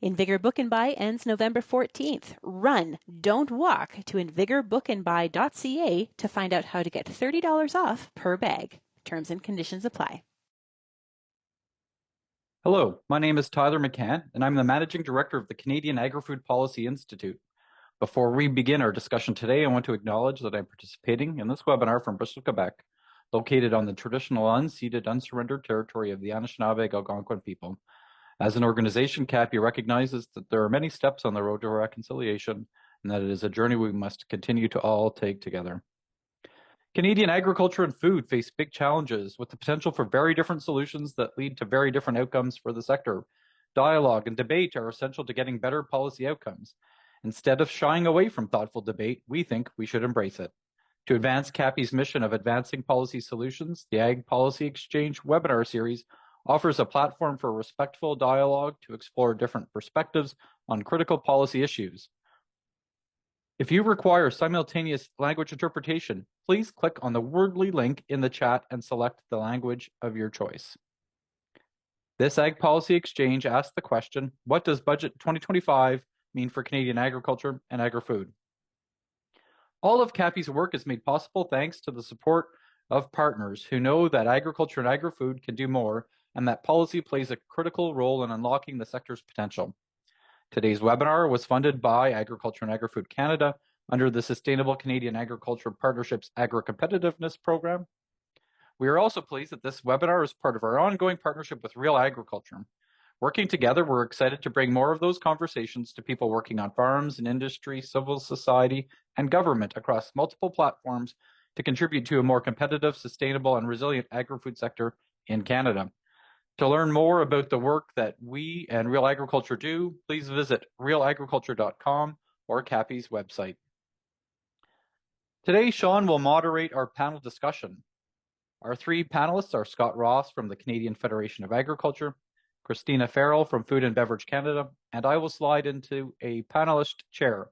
Invigor Book and Buy ends November 14th. Run, don't walk to invigorbookandbuy.ca to find out how to get $30 off per bag. Terms and conditions apply. Hello, my name is Tyler McCann, and I'm the Managing Director of the Canadian Agri-Food Policy Institute. Before we begin our discussion today, I want to acknowledge that I'm participating in this webinar from Bristol, Quebec, located on the traditional unceded, unsurrendered territory of the Anishinaabe Algonquin people. As an organization, CAPI recognizes that there are many steps on the road to reconciliation, and that it is a journey we must continue to all take together. Canadian agriculture and food face big challenges with the potential for very different solutions that lead to very different outcomes for the sector. Dialogue and debate are essential to getting better policy outcomes. Instead of shying away from thoughtful debate, we think we should embrace it. To advance CAPI's mission of advancing policy solutions, the Ag Policy Exchange webinar series offers a platform for respectful dialogue to explore different perspectives on critical policy issues. If you require simultaneous language interpretation, please click on the Wordly link in the chat and select the language of your choice. This Ag Policy Exchange asks the question, what does Budget 2025 mean for Canadian agriculture and agri-food? All of CAPI's work is made possible thanks to the support of partners who know that agriculture and agri-food can do more and that policy plays a critical role in unlocking the sector's potential. Today's webinar was funded by Agriculture and Agri-Food Canada under the Sustainable Canadian Agriculture Partnerships Agri-Competitiveness Program. We are also pleased that this webinar is part of our ongoing partnership with RealAgriculture. Working together, we're excited to bring more of those conversations to people working on farms and industry, civil society, and government across multiple platforms to contribute to a more competitive, sustainable, and resilient agri-food sector in Canada. To learn more about the work that we and Real Agriculture do, please visit realagriculture.com or CAPI's website. Today, Shaun will moderate our panel discussion. Our three panelists are Scott Ross from the Canadian Federation of Agriculture, Kristina Farrell from Food and Beverage Canada, and I will slide into a panelist chair.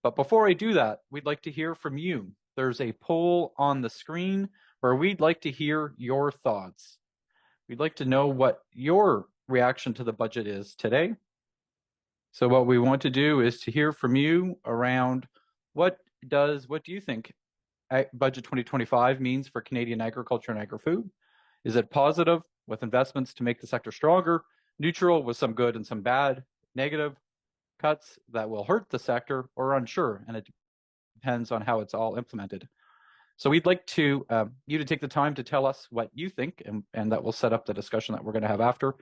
But before I do that, we'd like to hear from you. There's a poll on the screen where we'd like to hear your thoughts. We'd like to know what your reaction to the budget is today. So what we want to do is to hear from you around what do you think Budget 2025 means for Canadian agriculture and agri-food? Is it positive with investments to make the sector stronger, neutral with some good and some bad, negative cuts that will hurt the sector, or unsure? And it depends on how it's all implemented. So we'd like to you to take the time to tell us what you think, and that will set up the discussion that we're going to have after.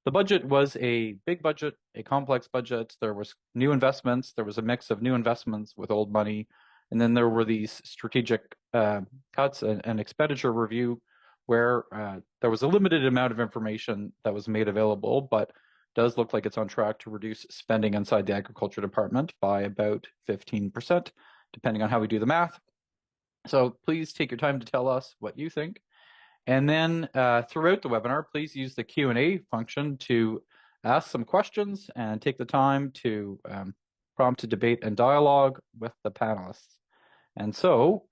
The budget was a big budget, a complex budget. There was new investments. There was a mix of new investments with old money. And then there were these strategic cuts and expenditure review where there was a limited amount of information that was made available, but does look like it's on track to reduce spending inside the Agriculture Department by about 15%, depending on how we do the math. So please take your time to tell us what you think. And then throughout the webinar, please use the Q&A function to ask some questions and take the time to prompt a debate and dialogue with the panelists. And so,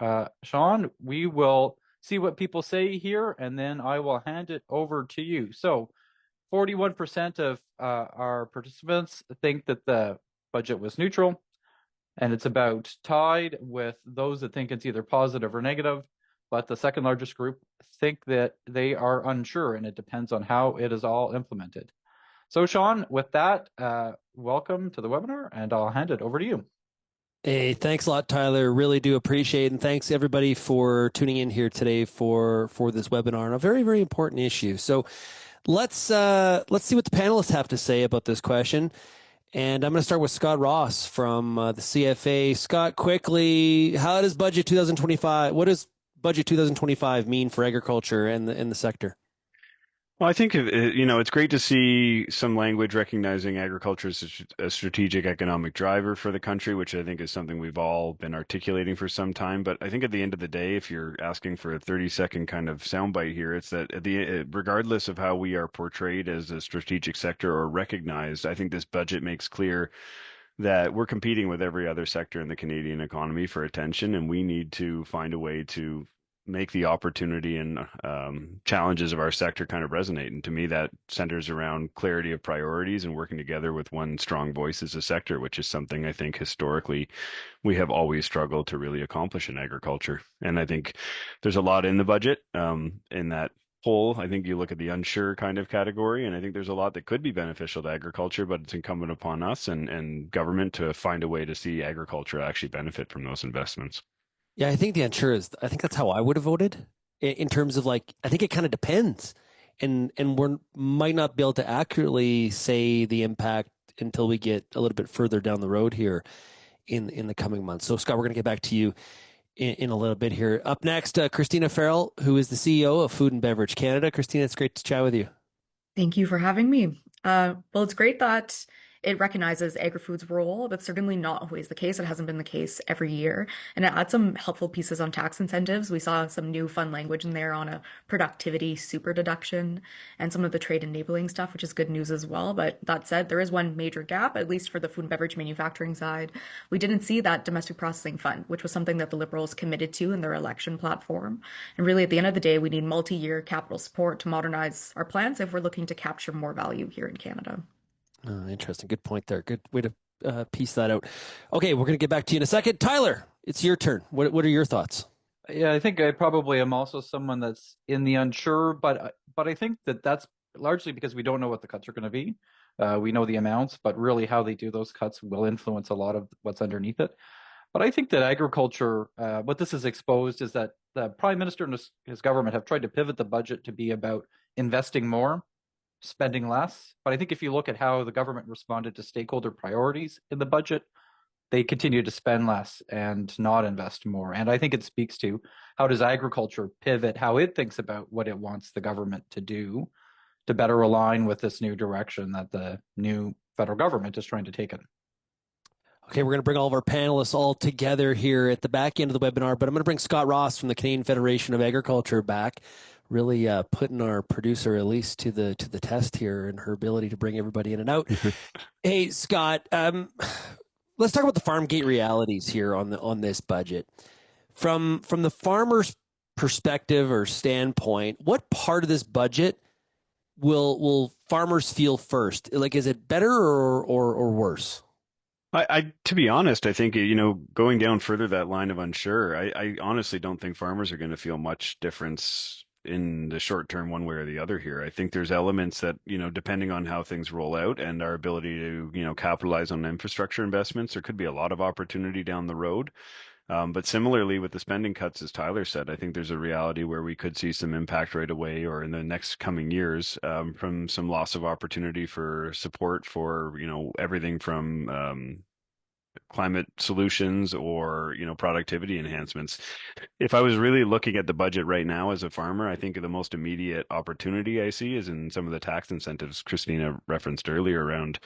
Shaun, we will see what people say here, and then I will hand it over to you. So 41% of our participants think that the budget was neutral, and it's about tied with those that think it's either positive or negative. But the second largest group think that they are unsure, and it depends on how it is all implemented. So Shaun, with that, welcome to the webinar, and I'll hand it over to you. Hey, thanks a lot, Tyler. Really do appreciate it. And thanks everybody for tuning in here today for this webinar on a very, very important issue. So let's see what the panelists have to say about this question. And I'm going to start with Scott Ross from the CFA. Scott, quickly, how does Budget 2025, what does Budget 2025 mean for agriculture and the sector? Well, I think it's great to see some language recognizing agriculture as a strategic economic driver for the country, which I think is something we've all been articulating for some time. But I think at the end of the day, if you're asking for a 30-second kind of soundbite here, it's that regardless of how we are portrayed as a strategic sector or recognized, I think this budget makes clear that we're competing with every other sector in the Canadian economy for attention, and we need to find a way to make the opportunity and challenges of our sector kind of resonate. And to me, that centers around clarity of priorities and working together with one strong voice as a sector, which is something I think historically we have always struggled to really accomplish in agriculture. And I think there's a lot in the budget in that whole. I think you look at the unsure kind of category, and I think there's a lot that could be beneficial to agriculture, but it's incumbent upon us and government to find a way to see agriculture actually benefit from those investments. Yeah, I think the unsure is, I think that's how I would have voted in terms of like, I think it kind of depends. And we might not be able to accurately say the impact until we get a little bit further down the road here in the coming months. So Scott, we're going to get back to you in a little bit here. Up next, Kristina Farrell, who is the CEO of Food and Beverage Canada. Kristina, it's great to chat with you. Thank you for having me. Well, it's great that it recognizes Agri-Food's role. That's certainly not always the case. It hasn't been the case every year. And it adds some helpful pieces on tax incentives. We saw some new fun language in there on a productivity super deduction and some of the trade enabling stuff, which is good news as well. But that said, there is one major gap, at least for the food and beverage manufacturing side. We didn't see that domestic processing fund, which was something that the Liberals committed to in their election platform. And really, at the end of the day, we need multi-year capital support to modernize our plants if we're looking to capture more value here in Canada. Interesting. Good point there. Good way to piece that out. Okay, we're going to get back to you in a second. Tyler, it's your turn. What are your thoughts? Yeah, I think I probably am also someone that's in the unsure, but I think that's largely because we don't know what the cuts are going to be. We know the amounts, but really how they do those cuts will influence a lot of what's underneath it. But I think that agriculture, what this has exposed is that the Prime Minister and his government have tried to pivot the budget to be about investing more, spending less. But I think if you look at how the government responded to stakeholder priorities in the budget, they continue to spend less and not invest more. And I think it speaks to how does agriculture pivot, how it thinks about what it wants the government to do to better align with this new direction that the new federal government is trying to take it. Okay, we're going to bring all of our panelists all together here at the back end of the webinar, but I'm going to bring Scott Ross from the Canadian Federation of Agriculture back, really putting our producer Elise to the test here and her ability to bring everybody in and out. Hey, Scott, let's talk about the farm gate realities here on this budget. From the farmer's perspective or standpoint, what part of this budget will farmers feel first? Like, is it better or worse? I to be honest, I think, going down further that line of unsure, I honestly don't think farmers are going to feel much difference in the short term one way or the other here. I think there's elements that, depending on how things roll out and our ability to, capitalize on infrastructure investments, there could be a lot of opportunity down the road. But similarly with the spending cuts, as Tyler said, I think there's a reality where we could see some impact right away or in the next coming years from some loss of opportunity for support for, everything from climate solutions or, productivity enhancements. If I was really looking at the budget right now as a farmer, I think the most immediate opportunity I see is in some of the tax incentives Kristina referenced earlier around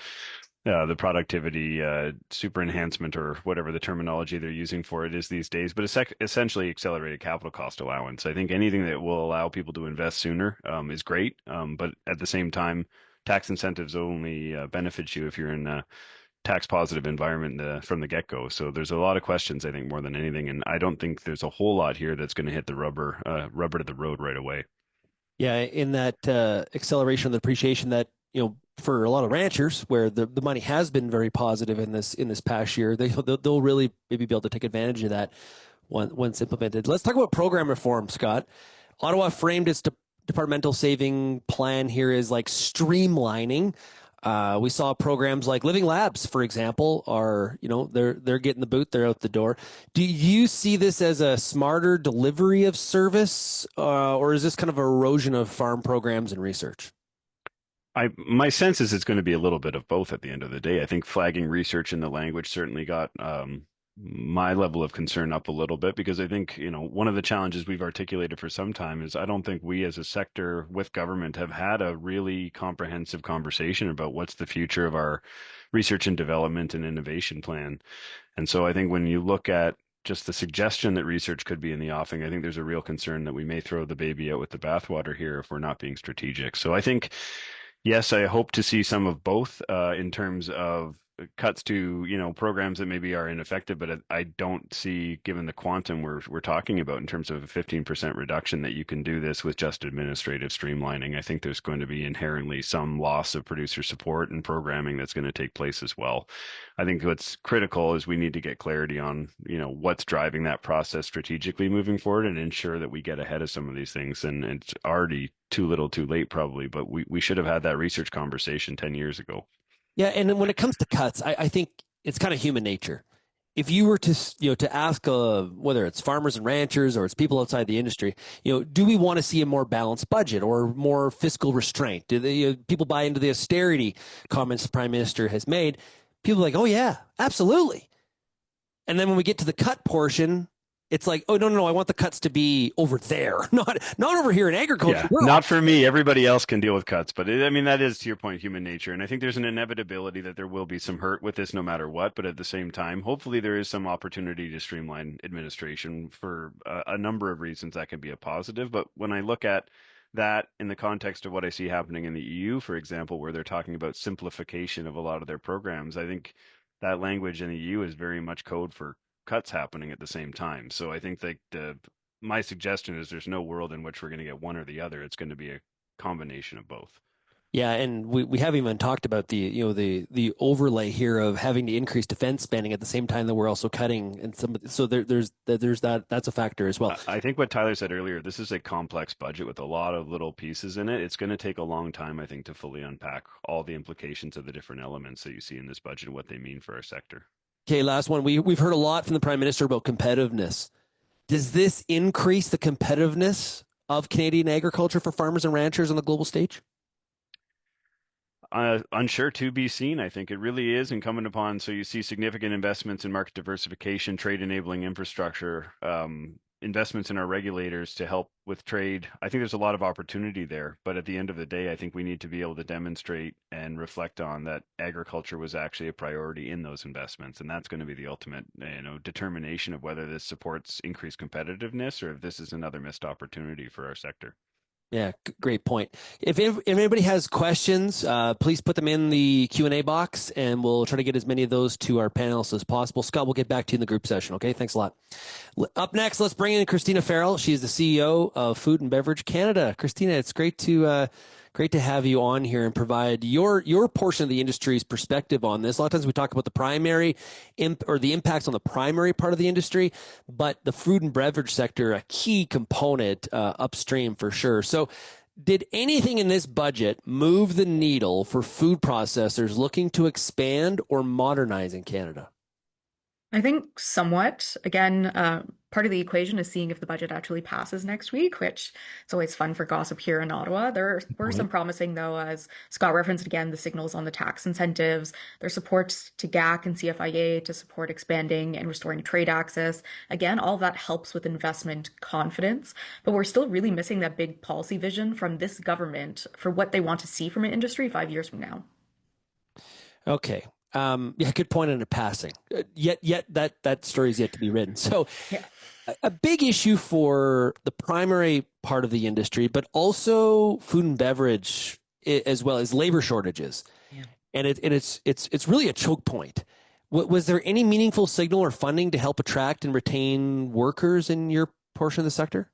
the productivity super enhancement or whatever the terminology they're using for it is these days, but essentially accelerated capital cost allowance. I think anything that will allow people to invest sooner is great, but at the same time, tax incentives only benefit you if you're in a tax positive environment from the get-go. So there's a lot of questions, I think, more than anything, and I don't think there's a whole lot here that's going to hit the rubber to the road right away. Yeah, in that acceleration of the depreciation that, for a lot of ranchers where the money has been very positive in this past year, they'll really maybe be able to take advantage of that once implemented. Let's talk about program reform, Scott. Ottawa framed its departmental saving plan here as like streamlining. We saw programs like Living Labs, for example, are, they're getting the boot, they're out the door. Do you see this as a smarter delivery of service, or is this kind of erosion of farm programs and research? My sense is it's going to be a little bit of both at the end of the day. I think flagging research in the language certainly got my level of concern up a little bit because I think, one of the challenges we've articulated for some time is I don't think we as a sector with government have had a really comprehensive conversation about what's the future of our research and development and innovation plan. And so I think when you look at just the suggestion that research could be in the offing, I think there's a real concern that we may throw the baby out with the bathwater here if we're not being strategic. So I think, yes, I hope to see some of both in terms of cuts to, programs that maybe are ineffective, but I don't see, given the quantum we're talking about in terms of a 15% reduction, that you can do this with just administrative streamlining. I think there's going to be inherently some loss of producer support and programming that's going to take place as well. I think what's critical is we need to get clarity on, what's driving that process strategically moving forward and ensure that we get ahead of some of these things. And it's already too little too late probably, but we should have had that research conversation 10 years ago. Yeah, and when it comes to cuts, I think it's kind of human nature. If you were to ask whether it's farmers and ranchers or it's people outside the industry, do we want to see a more balanced budget or more fiscal restraint? Do people buy into the austerity comments the Prime Minister has made? People are like, oh yeah, absolutely. And then when we get to the cut portion, it's like, oh, no, I want the cuts to be over there, not over here in agriculture. Yeah, not for me. Everybody else can deal with cuts. But that is, to your point, human nature. And I think there's an inevitability that there will be some hurt with this no matter what. But at the same time, hopefully there is some opportunity to streamline administration for a number of reasons that can be a positive. But when I look at that in the context of what I see happening in the EU, for example, where they're talking about simplification of a lot of their programs, I think that language in the EU is very much code for cuts happening at the same time. So I think that my suggestion is there's no world in which we're going to get one or the other. It's going to be a combination of both. Yeah, and we haven't even talked about the overlay here of having to increase defense spending at the same time that we're also cutting, and there's that's a factor as well. I think what Tyler said earlier, this is a complex budget with a lot of little pieces in it. It's going to take a long time, I think, to fully unpack all the implications of the different elements that you see in this budget and what they mean for our sector. Okay, last one. We've heard a lot from the Prime Minister about competitiveness. Does this increase the competitiveness of Canadian agriculture for farmers and ranchers on the global stage? Unsure, to be seen. I think it really is incumbent upon. So you see significant investments in market diversification, trade enabling infrastructure, investments in our regulators to help with trade. I think there's a lot of opportunity there, but at the end of the day, I think we need to be able to demonstrate and reflect on that agriculture was actually a priority in those investments, and that's going to be the ultimate, determination of whether this supports increased competitiveness or if this is another missed opportunity for our sector. Yeah, great point. If anybody has questions, please put them in the Q&A box, and we'll try to get as many of those to our panelists as possible. Scott, we'll get back to you in the group session, okay? Thanks a lot. Up next, let's bring in Kristina Farrell. She is the CEO of Food and Beverage Canada. Kristina, it's great to have you on here and provide your portion of the industry's perspective on this. A lot of times we talk about the primary or the impacts on the primary part of the industry, but the food and beverage sector, a key component upstream for sure. So did anything in this budget move the needle for food processors looking to expand or modernize in Canada? I think somewhat. Again, part of the equation is seeing if the budget actually passes next week, which it's always fun for gossip here in Ottawa. There were some promising, though, as Scott referenced again, the signals on the tax incentives, their supports to GAC and CFIA to support expanding and restoring trade access. Again, all of that helps with investment confidence, but we're still really missing that big policy vision from this government for what they want to see from an industry 5 years from now. Okay. Yeah, good point on it passing. Yet that story is yet to be written. So Yeah. a big issue for the primary part of the industry, but also food and beverage as well as labor shortages. Yeah. And it's really a choke point. Was there any meaningful signal or funding to help attract and retain workers in your portion of the sector?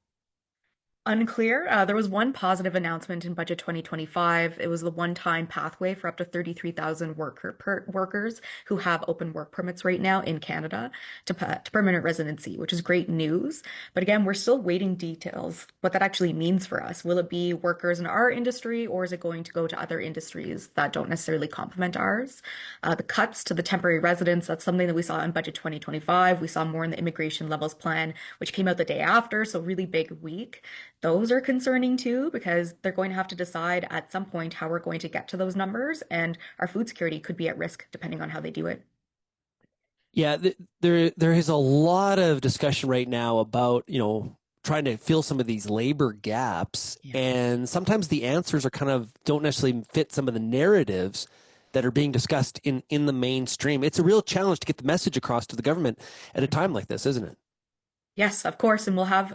Unclear. There was one positive announcement in Budget 2025. It was the one-time pathway for up to 33,000 workers who have open work permits right now in Canada to permanent residency, which is great news. But again, we're still waiting details, what that actually means for us. Will it be workers in our industry, or is it going to go to other industries that don't necessarily complement ours? The cuts to the temporary residents, that's something that we saw in Budget 2025. We saw more in the immigration levels plan, which came out the day after, so really big week. Those are concerning too, because they're going to have to decide at some point how we're going to get to those numbers, and our food security could be at risk depending on how they do it. Yeah, there is a lot of discussion right now about, trying to fill some of these labor gaps. Yeah. And sometimes the answers are don't necessarily fit some of the narratives that are being discussed in the mainstream. It's a real challenge to get the message across to the government at a time like this, isn't it? Yes, of course. And we'll have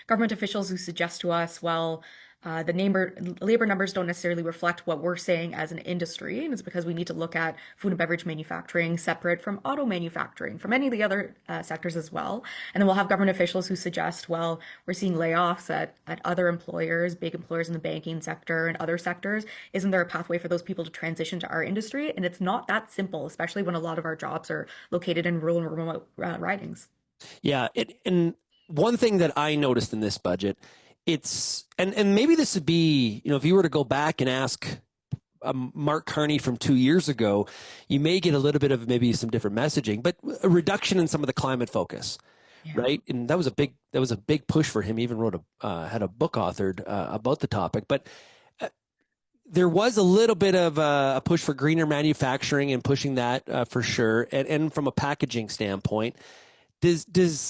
government officials who suggest to us, well, The labor numbers don't necessarily reflect what we're saying as an industry, and it's because we need to look at food and beverage manufacturing separate from auto manufacturing, from any of the other sectors as well. And then we'll have government officials who suggest, well, we're seeing layoffs at other employers, big employers in the banking sector and other sectors. Isn't there a pathway for those people to transition to our industry? And it's not that simple, especially when a lot of our jobs are located in rural and remote ridings. Yeah, and one thing that I noticed in this budget, and maybe this would be, if you were to go back and ask Mark Carney from 2 years ago, you may get a little bit of maybe some different messaging, but a reduction in some of the climate focus, right? And that was a big push for him. He even had a book authored about the topic, but there was a little bit of a push for greener manufacturing and pushing that for sure, and from a packaging standpoint.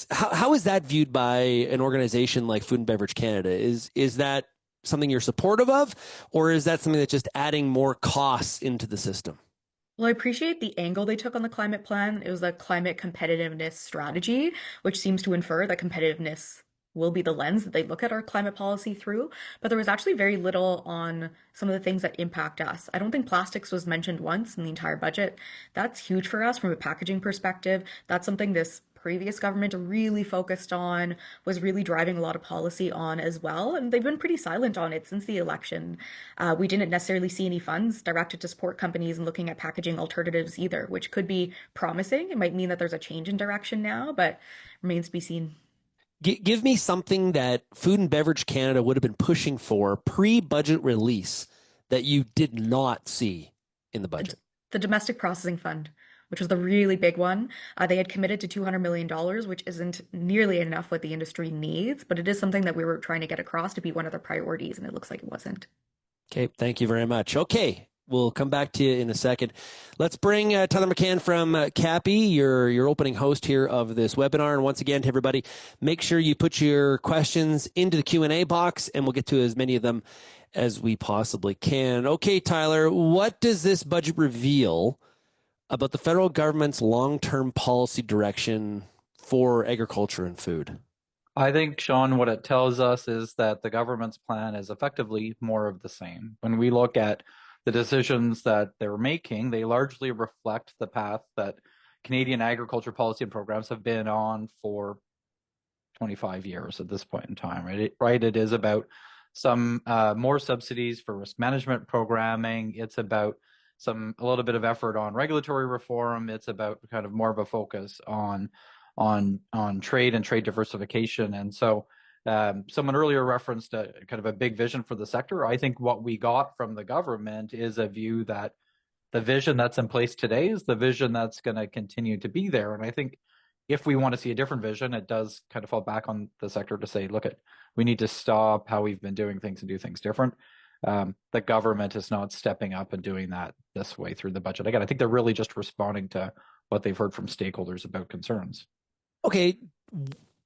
How is that viewed by an organization like Food and Beverage Canada? Is that something you're supportive of, or is that something that's just adding more costs into the system? Well, I appreciate the angle they took on the climate plan. It was a climate competitiveness strategy, which seems to infer that competitiveness will be the lens that they look at our climate policy through. But there was actually very little on some of the things that impact us. I don't think plastics was mentioned once in the entire budget. That's huge for us from a packaging perspective. That's something this previous government really focused on, was really driving a lot of policy on as well. And they've been pretty silent on it since the election. We didn't necessarily see any funds directed to support companies and looking at packaging alternatives either, which could be promising. It might mean that there's a change in direction now, but remains to be seen. Give me something that Food and Beverage Canada would have been pushing for pre-budget release that you did not see in the budget. The Domestic Processing Fund, which was the really big one. They had committed to $200 million, which isn't nearly enough what the industry needs, but it is something that we were trying to get across to be one of their priorities, and it looks like it wasn't. Okay, thank you very much. Okay, we'll come back to you in a second. Let's bring Tyler McCann from Cappy, your opening host here of this webinar. And once again, to everybody, make sure you put your questions into the Q&A box, and we'll get to as many of them as we possibly can. Okay, Tyler, what does this budget reveal about the federal government's long-term policy direction for agriculture and food? I think, Shaun, what it tells us is that the government's plan is effectively more of the same. When we look at the decisions that they're making, they largely reflect the path that Canadian agriculture policy and programs have been on for 25 years at this point in time, right? It is about some more subsidies for risk management programming. It's about a little bit of effort on regulatory reform. It's about kind of more of a focus on trade and trade diversification. And so someone earlier referenced a kind of a big vision for the sector. I think what we got from the government is a view that the vision that's in place today is the vision that's going to continue to be there. And I think if we want to see a different vision, it does kind of fall back on the sector to say, look, we need to stop how we've been doing things and do things different. The government is not stepping up and doing that this way through the budget. Again, I think they're really just responding to what they've heard from stakeholders about concerns. Okay,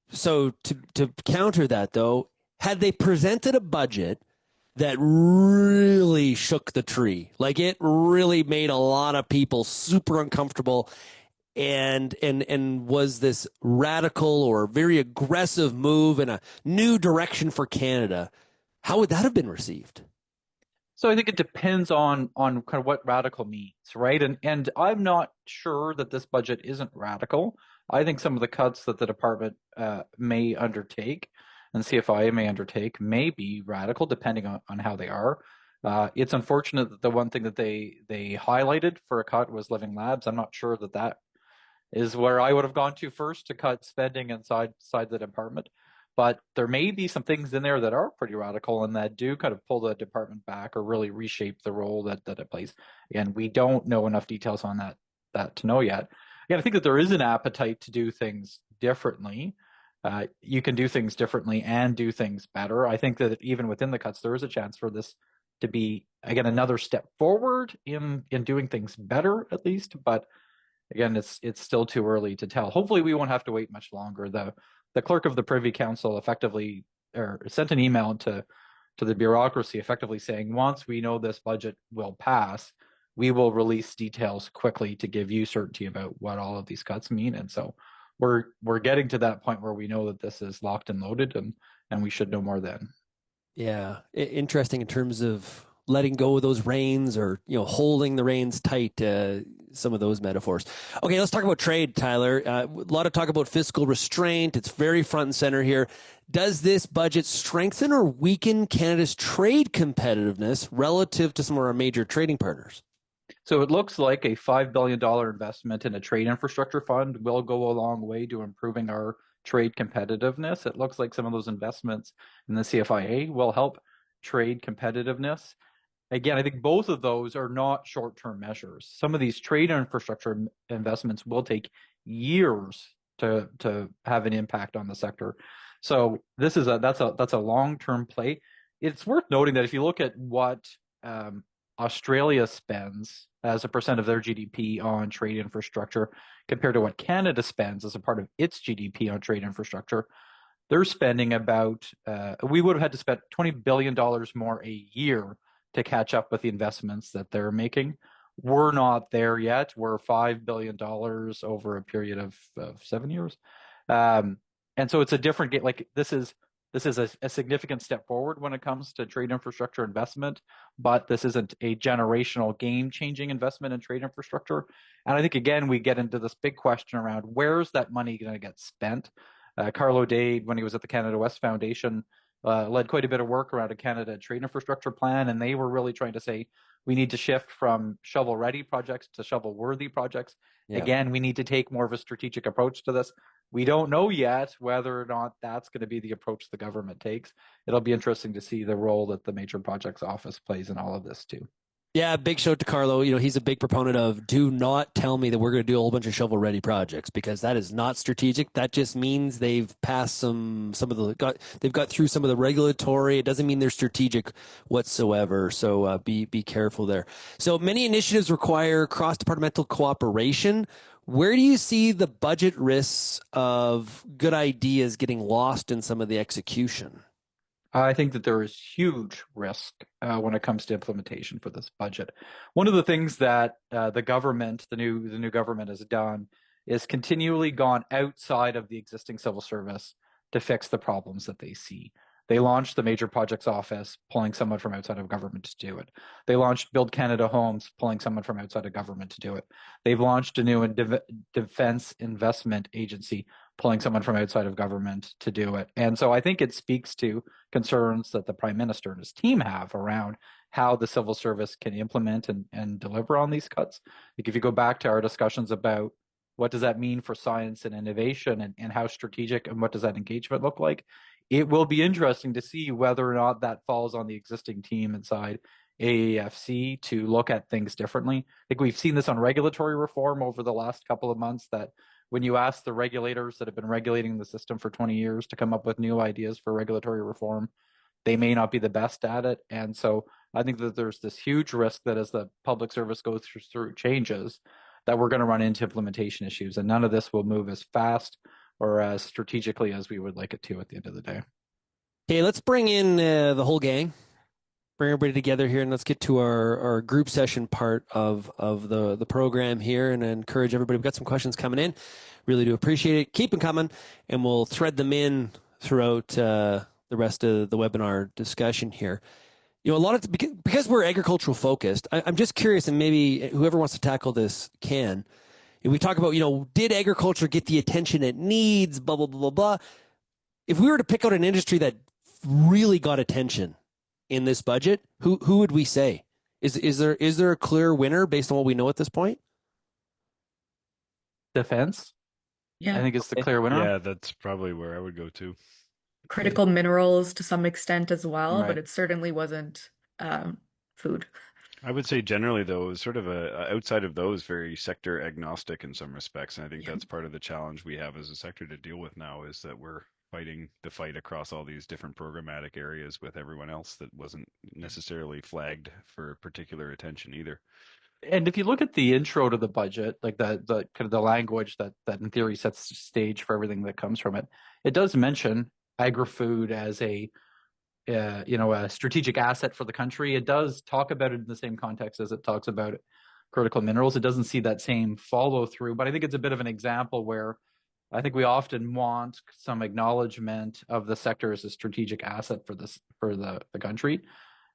so to counter that, though, had they presented a budget that really shook the tree, like it really made a lot of people super uncomfortable, and was this radical or very aggressive move in a new direction for Canada, how would that have been received? So I think it depends on kind of what radical means, right? And I'm not sure that this budget isn't radical. I think some of the cuts that the department may undertake and CFIA may undertake may be radical, depending on how they are. It's unfortunate that the one thing that they highlighted for a cut was living labs. I'm not sure that is where I would have gone to first to cut spending inside the department. But there may be some things in there that are pretty radical and that do kind of pull the department back or really reshape the role that it plays. Again, we don't know enough details on that to know yet. Again, I think that there is an appetite to do things differently. You can do things differently and do things better. I think that even within the cuts, there is a chance for this to be, again, another step forward in doing things better, at least. But again, it's still too early to tell. Hopefully, we won't have to wait much longer. The clerk of the Privy Council effectively sent an email to the bureaucracy effectively saying, once we know this budget will pass, we will release details quickly to give you certainty about what all of these cuts mean. And so we're getting to that point where we know that this is locked and loaded, and we should know more then. Yeah, interesting in terms of letting go of those reins or holding the reins tight. Some of those metaphors. Okay, let's talk about trade, Tyler. A lot of talk about fiscal restraint. It's very front and center here. Does this budget strengthen or weaken Canada's trade competitiveness relative to some of our major trading partners? So it looks like a $5 billion investment in a trade infrastructure fund will go a long way to improving our trade competitiveness. It looks like some of those investments in the CFIA will help trade competitiveness. Again, I think both of those are not short-term measures. Some of these trade infrastructure investments will take years to have an impact on the sector. So that's a long-term play. It's worth noting that if you look at what Australia spends as a percent of their GDP on trade infrastructure compared to what Canada spends as a part of its GDP on trade infrastructure, they're spending about, we would have had to spend $20 billion more a year to catch up with the investments that they're making. We're not there yet. We're $5 billion over a period of 7 years. And so it's a different game. Like this is a significant step forward when it comes to trade infrastructure investment, but this isn't a generational game-changing investment in trade infrastructure. And I think, again, we get into this big question around where's that money going to get spent? Carlo Dade, when he was at the Canada West Foundation, led quite a bit of work around a Canada trade infrastructure plan, and they were really trying to say we need to shift from shovel-ready projects to shovel-worthy projects. Yeah. Again, we need to take more of a strategic approach to this. We don't know yet whether or not that's going to be the approach the government takes. It'll be interesting to see the role that the Major Projects Office plays in all of this too. Yeah, big shout to Carlo. He's a big proponent of do not tell me that we're going to do a whole bunch of shovel-ready projects because that is not strategic. That just means they've passed they've got through some of the regulatory. It doesn't mean they're strategic whatsoever. So be careful there. So many initiatives require cross-departmental cooperation. Where do you see the budget risks of good ideas getting lost in some of the execution? I think that there is huge risk when it comes to implementation for this budget. One of the things that the government, the new government, has done is continually gone outside of the existing civil service to fix the problems that they see. They launched the Major Projects Office, pulling someone from outside of government to do it. They launched Build Canada Homes, pulling someone from outside of government to do it. They've launched a new defense investment agency, pulling someone from outside of government to do it. And so I think it speaks to concerns that the Prime Minister and his team have around how the civil service can implement and deliver on these cuts. Like if you go back to our discussions about what does that mean for science and innovation and how strategic and what does that engagement look like, it will be interesting to see whether or not that falls on the existing team inside AAFC to look at things differently. I think we've seen this on regulatory reform over the last couple of months, that when you ask the regulators that have been regulating the system for 20 years to come up with new ideas for regulatory reform, they may not be the best at it. And so I think that there's this huge risk that as the public service goes through changes, that we're going to run into implementation issues, and none of this will move as fast or as strategically as we would like it to at the end of the day. Okay, let's bring in the whole gang. Bring everybody together here, and let's get to our group session part of the program here, and I encourage everybody. We've got some questions coming in. Really do appreciate it. Keep them coming, and we'll thread them in throughout the rest of the webinar discussion here. A lot of because we're agricultural focused, I'm just curious, and maybe whoever wants to tackle this can. We talk about, did agriculture get the attention it needs, blah, blah, blah, blah, blah. If we were to pick out an industry that really got attention in this budget, who would we say? Is there a clear winner based on what we know at this point? Defense. Yeah. I think it's the clear winner. Yeah, that's probably where I would go to. Critical minerals to some extent as well, Right. but it certainly wasn't food. I would say generally, though, sort of outside of those, very sector agnostic in some respects. And I think that's part of the challenge we have as a sector to deal with now, is that we're fighting the fight across all these different programmatic areas with everyone else that wasn't necessarily flagged for particular attention either. And if you look at the intro to the budget, like the kind of the language that in theory sets the stage for everything that comes from it, it does mention Agri-Food as a strategic asset for the country. It does talk about it in the same context as it talks about critical minerals. It doesn't see that same follow through, but I think it's a bit of an example where I think we often want some acknowledgement of the sector as a strategic asset for the country.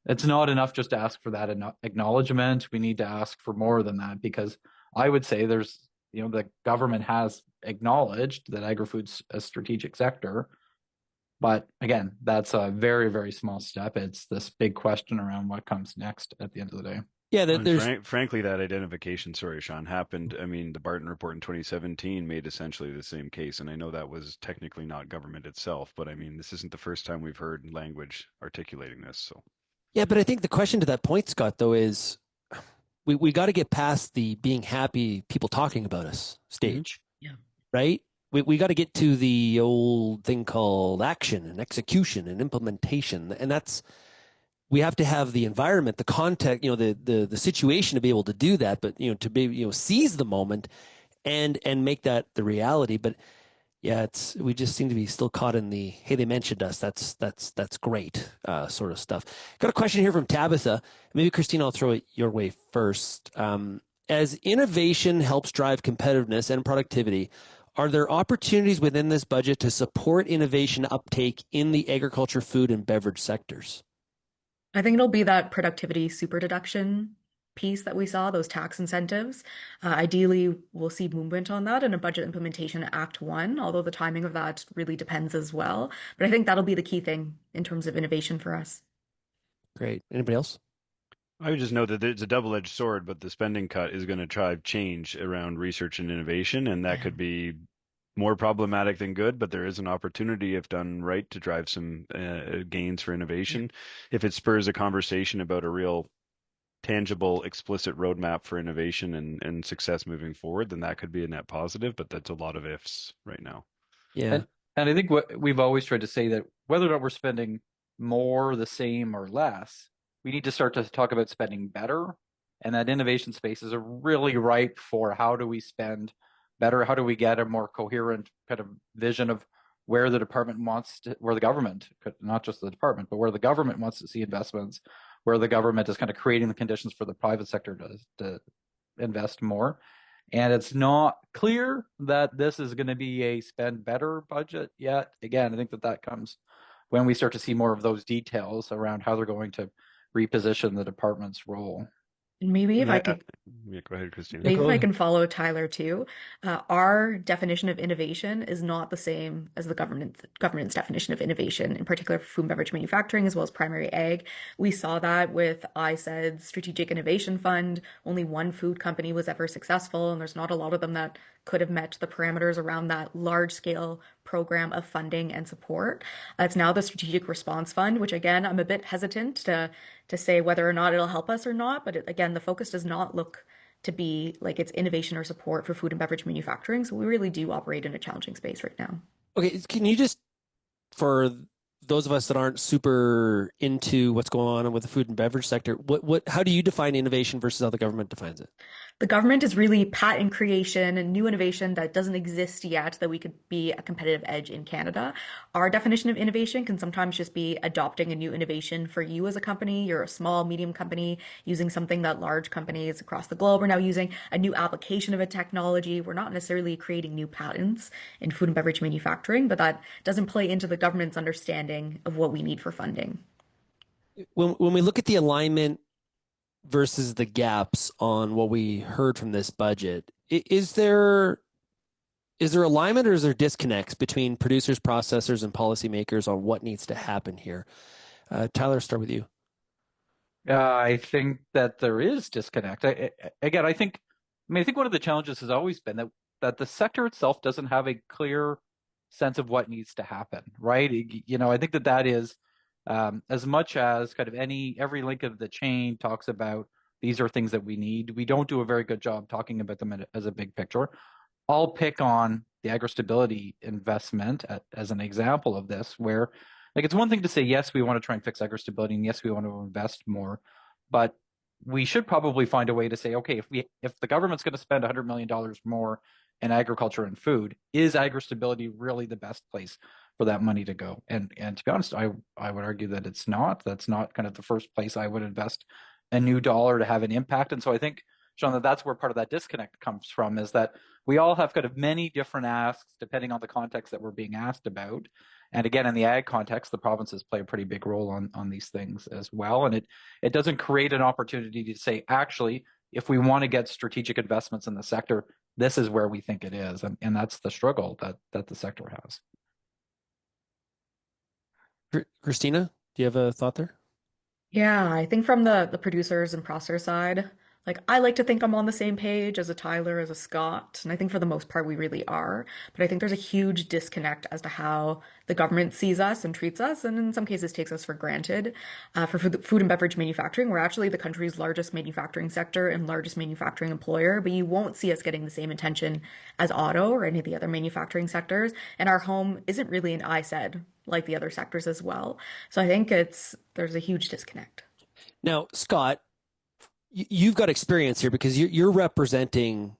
It's not enough just to ask for that acknowledgement. We need to ask for more than that, because I would say the government has acknowledged that agri-food's a strategic sector. But again, that's a very, very small step. It's this big question around what comes next at the end of the day. Yeah, frankly, that identification, sorry, Shaun, happened. I mean, the Barton report in 2017 made essentially the same case. And I know that was technically not government itself, but I mean, this isn't the first time we've heard language articulating this. So, yeah, but I think the question to that point, Scott, though, is we got to get past the being happy people talking about us stage. Yeah. Right? We got to get to the old thing called action and execution and implementation. And we have to have the environment, the context, the situation to be able to do that, but, to be, seize the moment and make that the reality. But yeah, we just seem to be still caught in the, hey, they mentioned us. That's great, sort of stuff. Got a question here from Tabitha. Maybe Kristina, I'll throw it your way first. As innovation helps drive competitiveness and productivity, are there opportunities within this budget to support innovation uptake in the agriculture, food, and beverage sectors? I think it'll be that productivity super deduction piece that we saw, those tax incentives. Ideally, we'll see movement on that in a Budget Implementation Act 1, although the timing of that really depends as well. But I think that'll be the key thing in terms of innovation for us. Great. Anybody else? I would just note that it's a double-edged sword, but the spending cut is going to drive change around research and innovation, and that could be more problematic than good, but there is an opportunity, if done right, to drive some gains for innovation. If it spurs a conversation about a real tangible, explicit roadmap for innovation and success moving forward, then that could be a net positive, but that's a lot of ifs right now. Yeah. And I think what we've always tried to say, that whether or not we're spending more, the same, or less, we need to start to talk about spending better. And that innovation spaces are really ripe for how do we spend better? How do we get a more coherent kind of vision of where the department where the government, not just the department, but where the government wants to see investments, where the government is kind of creating the conditions for the private sector to invest more. And it's not clear that this is going to be a spend better budget yet. Again, I think that comes when we start to see more of those details around how they're going to reposition the department's role. Maybe if I could, go ahead, Kristina. maybe if I can follow Tyler too. Our definition of innovation is not the same as the government's definition of innovation, in particular for food and beverage manufacturing as well as primary ag. We saw that with ISED's Strategic Innovation Fund. Only one food company was ever successful, and there's not a lot of them that could have met the parameters around that large-scale program of funding and support. It's now the Strategic Response Fund, which again, I'm a bit hesitant to say whether or not it'll help us or not. But again, the focus does not look to be like it's innovation or support for food and beverage manufacturing. So we really do operate in a challenging space right now. Okay, can you just, for those of us that aren't super into what's going on with the food and beverage sector, how do you define innovation versus how the government defines it? The government is really patent creation and new innovation that doesn't exist yet that we could be a competitive edge in Canada. Our definition of innovation can sometimes just be adopting a new innovation for you as a company. You're a small, medium company using something that large companies across the globe are now using, a new application of a technology. We're not necessarily creating new patents in food and beverage manufacturing, but that doesn't play into the government's understanding of what we need for funding. When we look at the alignment versus the gaps on what we heard from this budget, is there alignment or is there disconnects between producers, processors, and policymakers on what needs to happen here? Tyler, start with you. I think that there is disconnect. I think one of the challenges has always been that the sector itself doesn't have a clear sense of what needs to happen, right? I think that is as much as kind of every link of the chain talks about these are things that we need. We don't do a very good job talking about them as a big picture. I'll pick on the agri-stability investment as an example of this, where it's one thing to say, yes, we want to try and fix agri-stability, and yes, we want to invest more, but we should probably find a way to say, okay, if the government's going to spend $100 million more in agriculture and food, is agri-stability really the best place for that money to go? And to be honest, I would argue that it's not. That's not kind of the first place I would invest a new dollar to have an impact. And so I think Shaun, that's where part of that disconnect comes from, is that we all have kind of many different asks depending on the context that we're being asked about. And again, in the ag context, the provinces play a pretty big role on these things as well. And it doesn't create an opportunity to say, actually, if we want to get strategic investments in the sector, this is where we think it is. And that's the struggle that the sector has. Kristina, do you have a thought there? Yeah, I think from the producers and processor side, like I like to think I'm on the same page as a Tyler, as a Scott, and I think for the most part we really are. But I think there's a huge disconnect as to how the government sees us and treats us, and in some cases takes us for granted. For food and beverage manufacturing, we're actually the country's largest manufacturing sector and largest manufacturing employer, but you won't see us getting the same attention as auto or any of the other manufacturing sectors. And our home isn't really an ISED like the other sectors as well. So I think there's a huge disconnect. Now, Scott, you've got experience here because you're representing,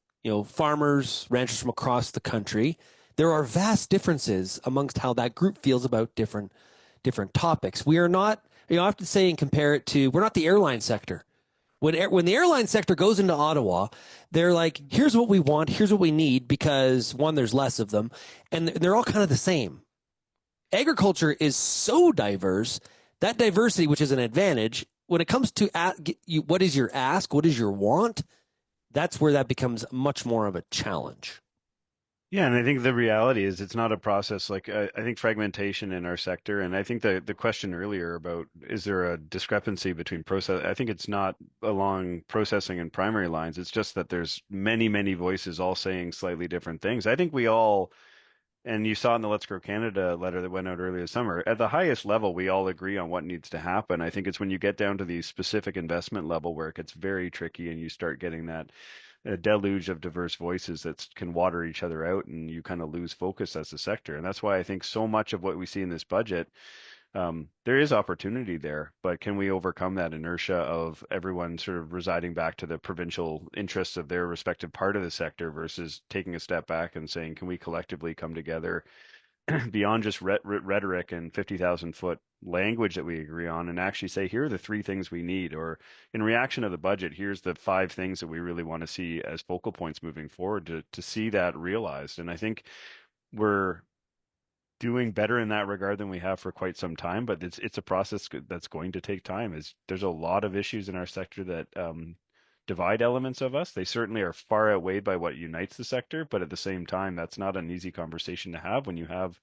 farmers, ranchers from across the country. There are vast differences amongst how that group feels about different topics. We are not, I have to say and compare it to, we're not the airline sector. When the airline sector goes into Ottawa, they're like, here's what we want, here's what we need, because one, there's less of them, and they're all kind of the same. Agriculture is so diverse, that diversity, which is an advantage, when it comes to what is your ask, what is your want, that's where that becomes much more of a challenge. Yeah, and I think the reality is it's not a process like I think fragmentation in our sector, and I think the question earlier about is there a discrepancy between process, I think it's not along processing and primary lines. It's just that there's many, many voices all saying slightly different things. I think we all, and you saw in the Let's Grow Canada letter that went out earlier this summer, at the highest level, we all agree on what needs to happen. I think it's when you get down to the specific investment level where it gets very tricky and you start getting that deluge of diverse voices that can water each other out and you kind of lose focus as a sector. And that's why I think so much of what we see in this budget, there is opportunity there, but can we overcome that inertia of everyone sort of residing back to the provincial interests of their respective part of the sector versus taking a step back and saying, can we collectively come together beyond just rhetoric and 50,000-foot language that we agree on and actually say, here are the 3 things we need, or in reaction to the budget, here's the 5 things that we really want to see as focal points moving forward to see that realized. And I think we're doing better in that regard than we have for quite some time, but it's a process that's going to take time. There's a lot of issues in our sector that divide elements of us. They certainly are far outweighed by what unites the sector, but at the same time, that's not an easy conversation to have when you have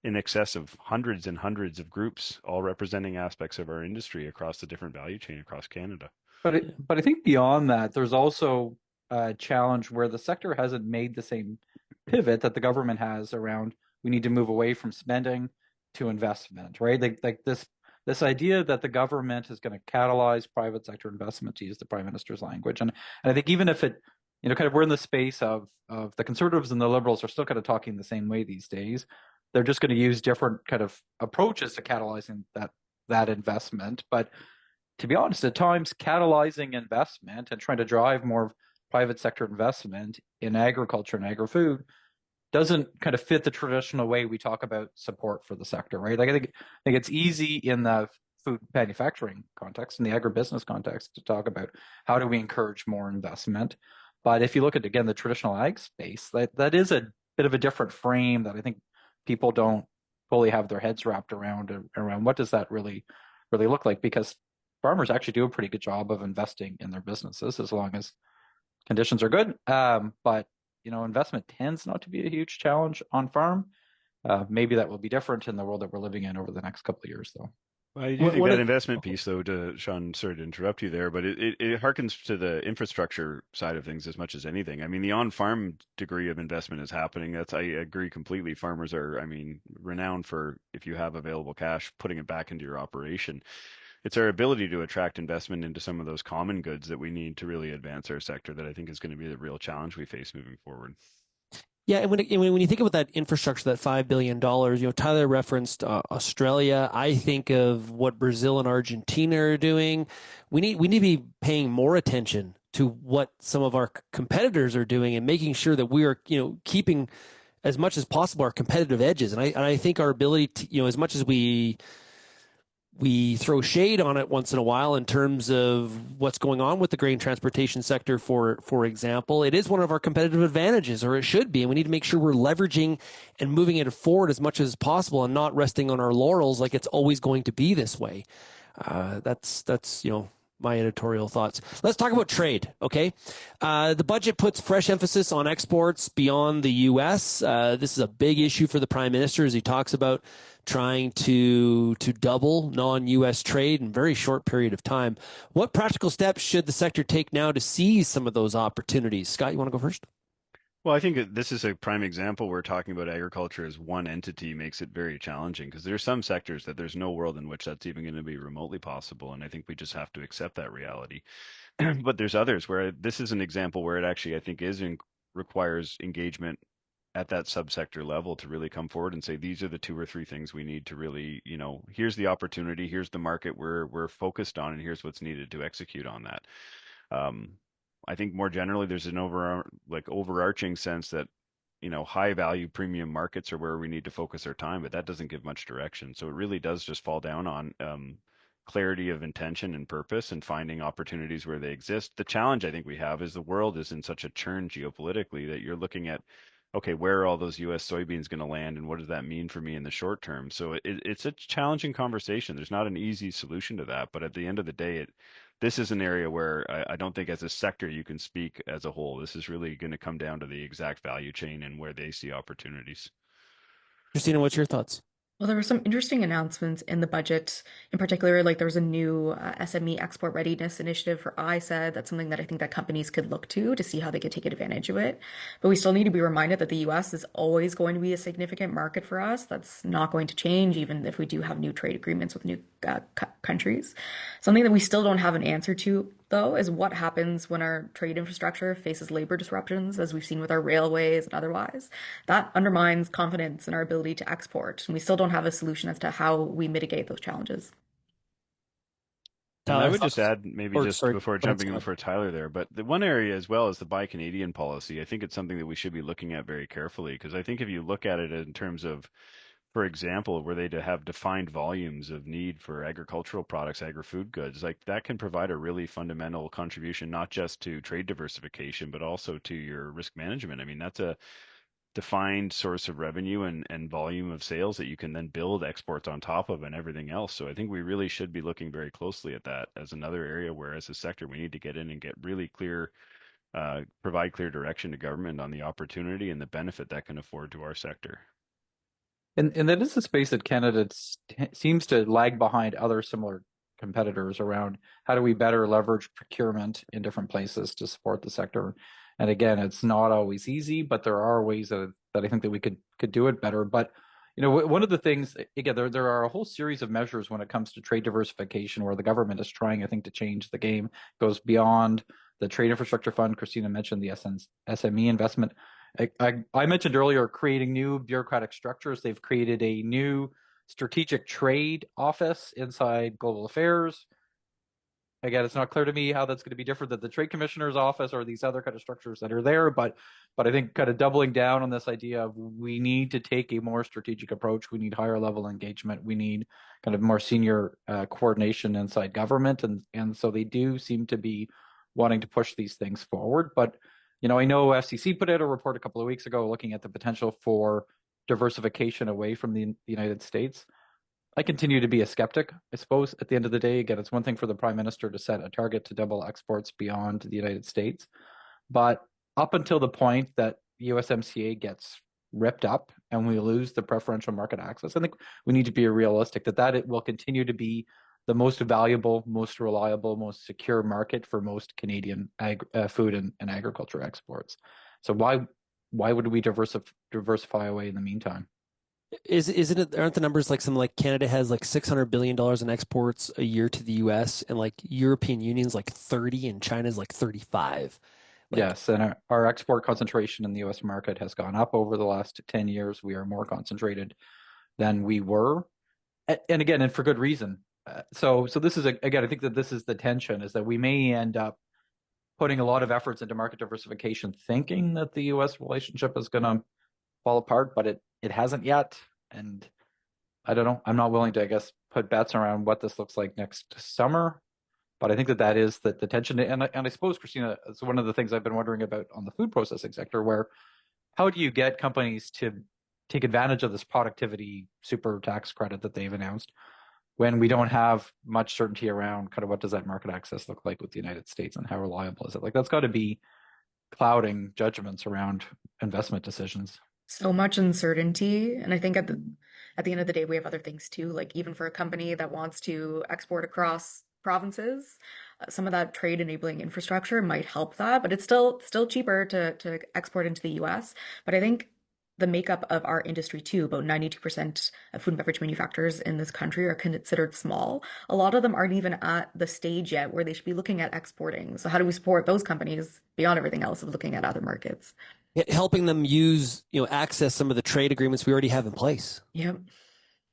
in excess of hundreds and hundreds of groups all representing aspects of our industry across the different value chain across Canada. But I think beyond that, there's also a challenge where the sector hasn't made the same pivot that the government has around we need to move away from spending to investment, right? Like this idea that the government is going to catalyze private sector investment, to use the Prime Minister's language. And I think even if it, kind of we're in the space of the Conservatives and the Liberals are still kind of talking the same way these days. They're just going to use different kind of approaches to catalyzing that investment. But to be honest, at times catalyzing investment and trying to drive more private sector investment in agriculture and agri-food doesn't kind of fit the traditional way we talk about support for the sector, right? Like I think it's easy in the food manufacturing context, in the agribusiness context, to talk about how do we encourage more investment. But if you look at, again, the traditional ag space, that is a bit of a different frame that I think people don't fully have their heads wrapped around what does that really look like, because farmers actually do a pretty good job of investing in their businesses as long as conditions are good. But investment tends not to be a huge challenge on farm. Maybe that will be different in the world that we're living in over the next couple of years, though. I do think that investment piece, though, Shaun, sorry to interrupt you there, but it harkens to the infrastructure side of things as much as anything. I mean, the on-farm degree of investment is happening. I agree completely. Farmers are, renowned for, if you have available cash, putting it back into your operation. It's our ability to attract investment into some of those common goods that we need to really advance our sector that I think is going to be the real challenge we face moving forward. Yeah, and when you think about that infrastructure, that $5 billion, Tyler referenced Australia. I think of what Brazil and Argentina are doing. We need to be paying more attention to what some of our competitors are doing and making sure that we are, keeping as much as possible our competitive edges. And I think our ability to, as much as we we throw shade on it once in a while in terms of what's going on with the grain transportation sector, for example. It is one of our competitive advantages, or it should be, and we need to make sure we're leveraging and moving it forward as much as possible and not resting on our laurels like it's always going to be this way. That's my editorial thoughts. Let's talk about trade, okay? The budget puts fresh emphasis on exports beyond the U.S. This is a big issue for the Prime Minister as he talks about trying to double non-U.S. trade in a very short period of time. What practical steps should the sector take now to seize some of those opportunities? Scott, you want to go first? Well, I think this is a prime example where talking about agriculture as one entity makes it very challenging because there are some sectors that there's no world in which that's even going to be remotely possible. And I think we just have to accept that reality. But there's others where this is an example where it actually, I think, requires engagement at that subsector level to really come forward and say, these are the 2 or 3 things we need to really, here's the opportunity, here's the market we're focused on, and here's what's needed to execute on that. I think more generally, there's an overarching sense that, high value premium markets are where we need to focus our time, but that doesn't give much direction. So it really does just fall down on clarity of intention and purpose and finding opportunities where they exist. The challenge I think we have is the world is in such a churn geopolitically that you're looking at, okay, where are all those U.S. soybeans going to land and what does that mean for me in the short term? So it's a challenging conversation. There's not an easy solution to that, but at the end of the day, this is an area where I don't think as a sector you can speak as a whole. This is really going to come down to the exact value chain and where they see opportunities. Kristina, what's your thoughts? Well, there were some interesting announcements in the budget. In particular, like there was a new SME export readiness initiative for ISED. That's something that I think that companies could look to see how they could take advantage of it. But we still need to be reminded that the U.S. is always going to be a significant market for us. That's not going to change, even if we do have new trade agreements with new countries. Something that we still don't have an answer to, though, is what happens when our trade infrastructure faces labor disruptions, as we've seen with our railways and otherwise. That undermines confidence in our ability to export, and we still don't have a solution as to how we mitigate those challenges. And I would just add, maybe before jumping in Scott. before Tyler there, but the one area as well is the Buy Canadian policy. I think it's something that we should be looking at very carefully because I think if you look at it in terms of, for example, were they to have defined volumes of need for agricultural products, agri-food goods, like that can provide a really fundamental contribution, not just to trade diversification, but also to your risk management. I mean, that's a defined source of revenue and volume of sales that you can then build exports on top of and everything else. So I think we really should be looking very closely at that as another area where as a sector, we need to get in and get really clear, provide clear direction to government on the opportunity and the benefit that can afford to our sector. And that is a space that Canada seems to lag behind other similar competitors around how do we better leverage procurement in different places to support the sector. And again, it's not always easy, but there are ways that I think that we could do it better. But one of the things, again, there are a whole series of measures when it comes to trade diversification where the government is trying, I think, to change the game. It goes beyond the Trade Infrastructure Fund. Kristina mentioned the SME investment. I mentioned earlier creating new bureaucratic structures. They've created a new strategic trade office inside Global Affairs. Again, it's not clear to me how that's going to be different than the Trade Commissioner's office or these other kind of structures that are there. But I think kind of doubling down on this idea of we need to take a more strategic approach. We need higher level engagement. We need kind of more senior coordination inside government. And so they do seem to be wanting to push these things forward. But I know FCC put out a report a couple of weeks ago looking at the potential for diversification away from the United States. I continue to be a skeptic, I suppose, at the end of the day. Again, it's one thing for the Prime Minister to set a target to double exports beyond the United States. But up until the point that USMCA gets ripped up and we lose the preferential market access, I think we need to be realistic that it will continue to be the most valuable, most reliable, most secure market for most Canadian food and agriculture exports. So why would we diversify away in the meantime? Aren't the numbers like something like Canada has like $600 billion in exports a year to the US and like European Union's like 30 and China's like 35? Yes, and our export concentration in the US market has gone up over the last 10 years. We are more concentrated than we were. And again, and for good reason. So this is, again, I think that this is the tension, is that we may end up putting a lot of efforts into market diversification, thinking that the US relationship is going to fall apart, but it hasn't yet. And I don't know. I'm not willing to, I guess, put bets around what this looks like next summer. But I think that is the tension. And I suppose, Kristina, it's one of the things I've been wondering about on the food processing sector, where how do you get companies to take advantage of this productivity super tax credit that they've announced when we don't have much certainty around kind of what does that market access look like with the United States and how reliable is it? Like that's got to be clouding judgments around investment decisions. So much uncertainty, and I think at the end of the day, we have other things too. Like even for a company that wants to export across provinces, some of that trade enabling infrastructure might help that, but it's still cheaper to export into the US. But I think the makeup of our industry too, about 92% of food and beverage manufacturers in this country are considered small. A lot of them aren't even at the stage yet where they should be looking at exporting. So how do we support those companies beyond everything else of looking at other markets? Helping them access some of the trade agreements we already have in place. Yep.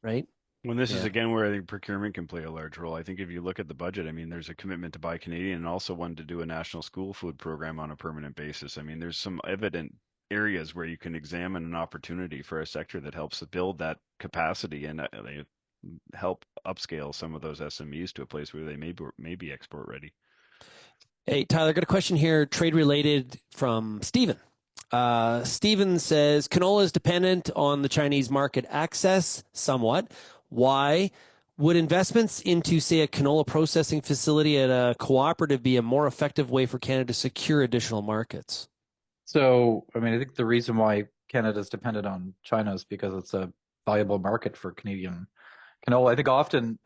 Right. When this is again where I think procurement can play a large role. I think if you look at the budget, I mean, there's a commitment to buy Canadian and also one to do a national school food program on a permanent basis. I mean, there's some evident areas where you can examine an opportunity for a sector that helps to build that capacity and help upscale some of those SMEs to a place where they may be export ready. Hey, Tyler, got a question here, trade related from Stephen. Steven says, canola is dependent on the Chinese market access somewhat. Why? Would investments into, say, a canola processing facility at a cooperative be a more effective way for Canada to secure additional markets? So, I mean, I think the reason why Canada is dependent on China is because it's a valuable market for Canadian canola. I think often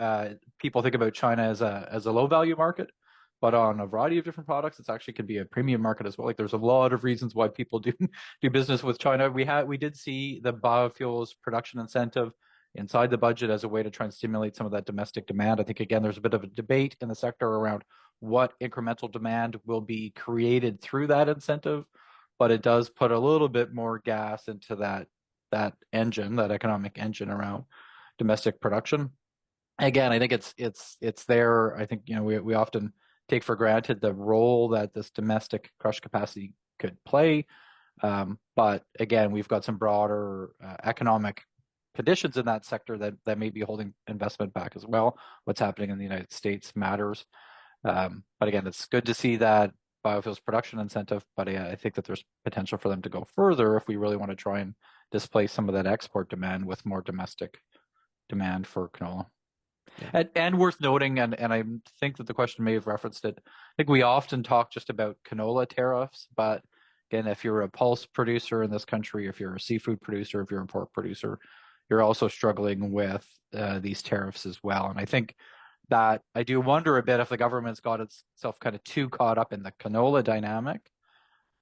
people think about China as a low value market, but on a variety of different products, it's actually can be a premium market as well. Like there's a lot of reasons why people do business with China. We did see the biofuels production incentive inside the budget as a way to try and stimulate some of that domestic demand. I think again, there's a bit of a debate in the sector around what incremental demand will be created through that incentive, but it does put a little bit more gas into that engine, that economic engine around domestic production. Again, I think it's there. I think we often take for granted the role that this domestic crush capacity could play. But again, we've got some broader economic conditions in that sector that may be holding investment back as well. What's happening in the United States matters. But again, it's good to see that biofuels production incentive, but I think that there's potential for them to go further if we really want to try and displace some of that export demand with more domestic demand for canola. Yeah. And worth noting, and I think that the question may have referenced it, I think we often talk just about canola tariffs, but again, if you're a pulse producer in this country, if you're a seafood producer, if you're a pork producer, you're also struggling with these tariffs as well. And I think that I do wonder a bit if the government's got itself kind of too caught up in the canola dynamic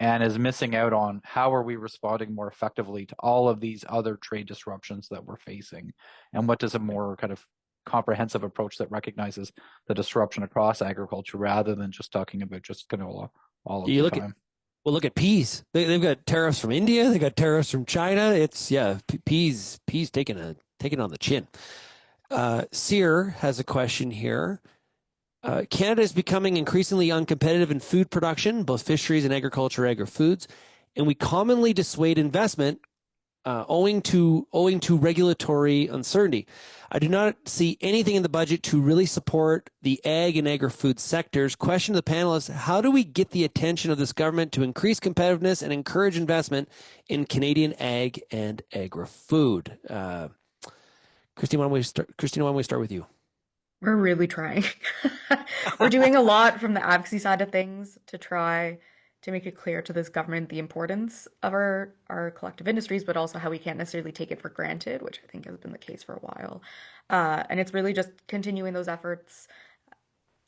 and is missing out on how are we responding more effectively to all of these other trade disruptions that we're facing, and what does a more kind of comprehensive approach that recognizes the disruption across agriculture rather than just talking about just canola all of the time. Look at peas. They've got tariffs from India. They got tariffs from China. It's peas taking on the chin. Sear has a question here. Canada is becoming increasingly uncompetitive in food production, both fisheries and agriculture, agri-foods, and we commonly dissuade investment owing to regulatory uncertainty. I do not see anything in the budget to really support the ag and agri-food sectors. Question to the panelists, how do we get the attention of this government to increase competitiveness and encourage investment in Canadian ag and agri-food? Kristina, why don't we start with you? We're really trying. We're doing a lot from the advocacy side of things to try to make it clear to this government the importance of our collective industries, but also how we can't necessarily take it for granted, which I think has been the case for a while. And it's really just continuing those efforts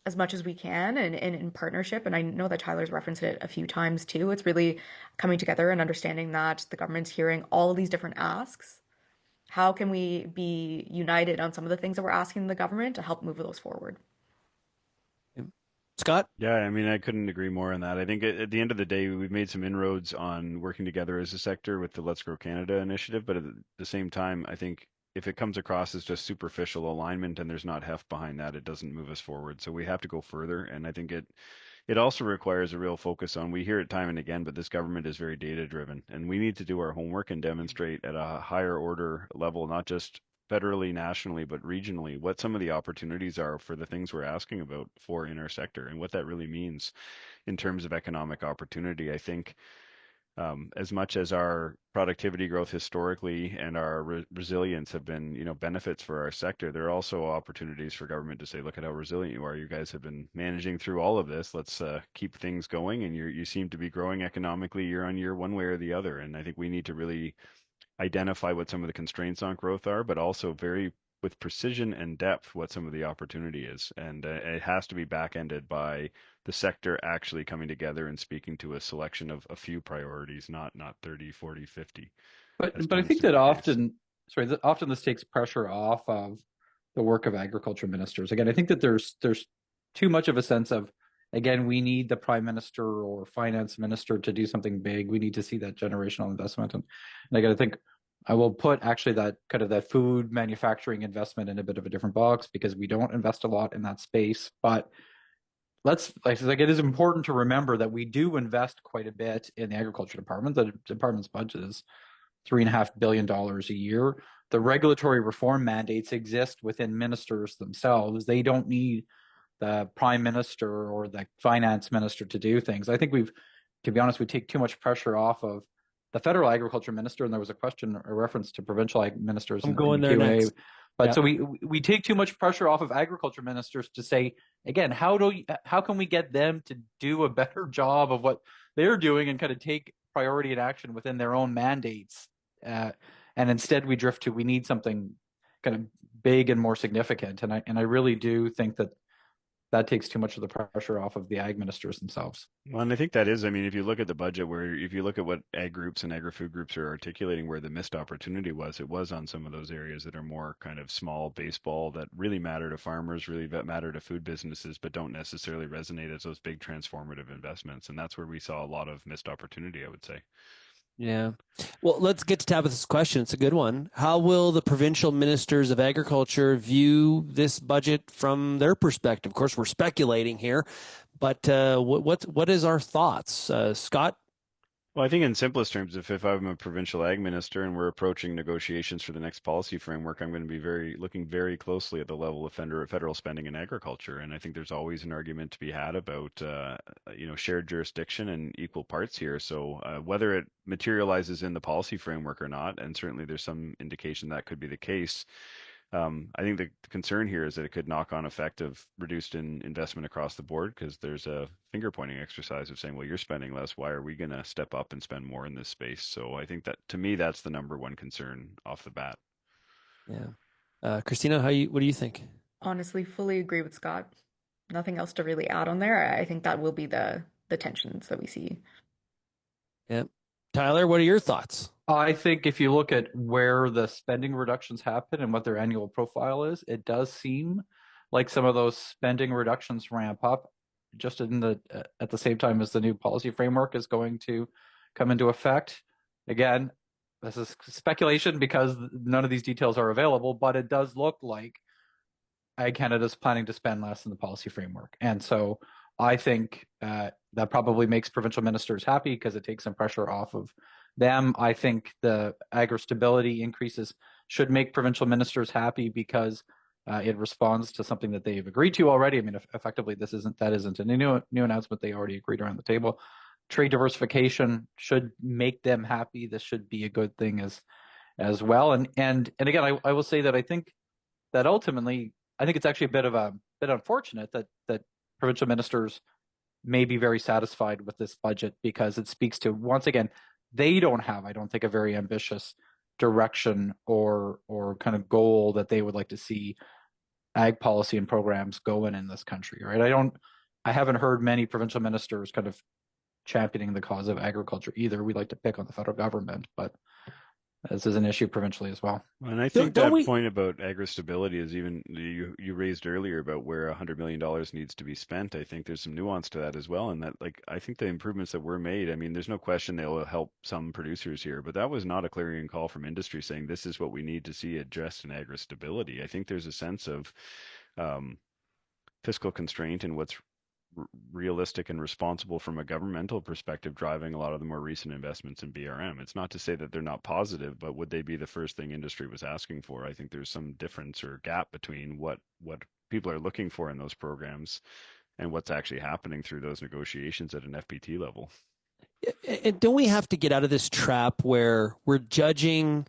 as much as we can and in partnership. And I know that Tyler's referenced it a few times too. It's really coming together and understanding that the government's hearing all of these different asks. How can we be united on some of the things that we're asking the government to help move those forward? Scott? Yeah, I mean, I couldn't agree more on that. I think at the end of the day, we've made some inroads on working together as a sector with the Let's Grow Canada initiative. But at the same time, I think if it comes across as just superficial alignment and there's not heft behind that, it doesn't move us forward. So we have to go further. And I think it also requires a real focus on, we hear it time and again, but this government is very data driven, and we need to do our homework and demonstrate at a higher order level, not just federally, nationally, but regionally, what some of the opportunities are for the things we're asking about for in our sector and what that really means in terms of economic opportunity. I think as much as our productivity growth historically and our resilience have been, benefits for our sector, there are also opportunities for government to say, look at how resilient you are. You guys have been managing through all of this. Let's keep things going. And you seem to be growing economically year on year, one way or the other. And I think we need to really identify what some of the constraints on growth are, but also very with precision and depth what some of the opportunity is. And it has to be back-ended by the sector actually coming together and speaking to a selection of a few priorities, not 30, 40, 50. But I think that often this takes pressure off of the work of agriculture ministers. Again, I think that there's too much of a sense of, again, we need the prime minister or finance minister to do something big. We need to see that generational investment. And again, I think I will put actually that kind of that food manufacturing investment in a bit of a different box because we don't invest a lot in that space. But it is important to remember that we do invest quite a bit in the agriculture department. The department's budget is $3.5 billion a year. The regulatory reform mandates exist within ministers themselves. They don't need the prime minister or the finance minister to do things. I think to be honest, we take too much pressure off of the federal agriculture minister, and there was a reference to provincial ag ministers. I'm going there next. But so we take too much pressure off of agriculture ministers to say, again, how can we get them to do a better job of what they're doing and kind of take priority and action within their own mandates? And instead we drift to, we need something kind of big and more significant. And I really do think that takes too much of the pressure off of the ag ministers themselves. Well, and I think that is, if you look at the budget, if you look at what ag groups and agri-food groups are articulating where the missed opportunity was, it was on some of those areas that are more kind of small baseball that really matter to farmers, really matter to food businesses, but don't necessarily resonate as those big transformative investments. And that's where we saw a lot of missed opportunity, I would say. Yeah. Well, let's get to Tabitha's question. It's a good one. How will the provincial ministers of agriculture view this budget from their perspective? Of course, we're speculating here, but what is our thoughts? Scott? Well, I think in simplest terms, if I'm a provincial ag minister and we're approaching negotiations for the next policy framework, I'm going to be looking very closely at the level of federal spending in agriculture. And I think there's always an argument to be had about, shared jurisdiction and equal parts here. So whether it materializes in the policy framework or not, and certainly there's some indication that could be the case, I think the concern here is that it could knock-on effect of reduced investment across the board because there's a finger-pointing exercise of saying, well, you're spending less. Why are we going to step up and spend more in this space? So I think that, to me, that's the number one concern off the bat. Yeah. Kristina, what do you think? Honestly, fully agree with Scott. Nothing else to really add on there. I think that will be the tensions that we see. Yeah. Tyler, what are your thoughts? I think if you look at where the spending reductions happen and what their annual profile is, it does seem like some of those spending reductions ramp up just at the same time as the new policy framework is going to come into effect. Again, this is speculation because none of these details are available, but it does look like Ag Canada is planning to spend less in the policy framework. And so I think that probably makes provincial ministers happy because it takes some pressure off of them. I think the agri-stability increases should make provincial ministers happy because it responds to something that they've agreed to already. Effectively, that isn't a new announcement. They already agreed around the table. Trade diversification should make them happy. This should be a good thing as well. And again, I will say that I think that ultimately, I think it's actually a bit unfortunate that provincial ministers may be very satisfied with this budget because it speaks to, once again, they don't have, I don't think, a very ambitious direction or kind of goal that they would like to see ag policy and programs go in this country, right? I haven't heard many provincial ministers kind of championing the cause of agriculture either. We like to pick on the federal government, but this is an issue provincially as well. And I think point about agri-stability is even you raised earlier about where $100 million needs to be spent. I think there's some nuance to that as well. And that, I think the improvements that were made, there's no question they will help some producers here, but that was not a clarion call from industry saying this is what we need to see addressed in agri-stability. I think there's a sense of fiscal constraint in what's realistic and responsible from a governmental perspective, driving a lot of the more recent investments in BRM. It's not to say that they're not positive, but would they be the first thing industry was asking for? I think there's some difference or gap between what people are looking for in those programs and what's actually happening through those negotiations at an FPT level. And don't we have to get out of this trap where we're judging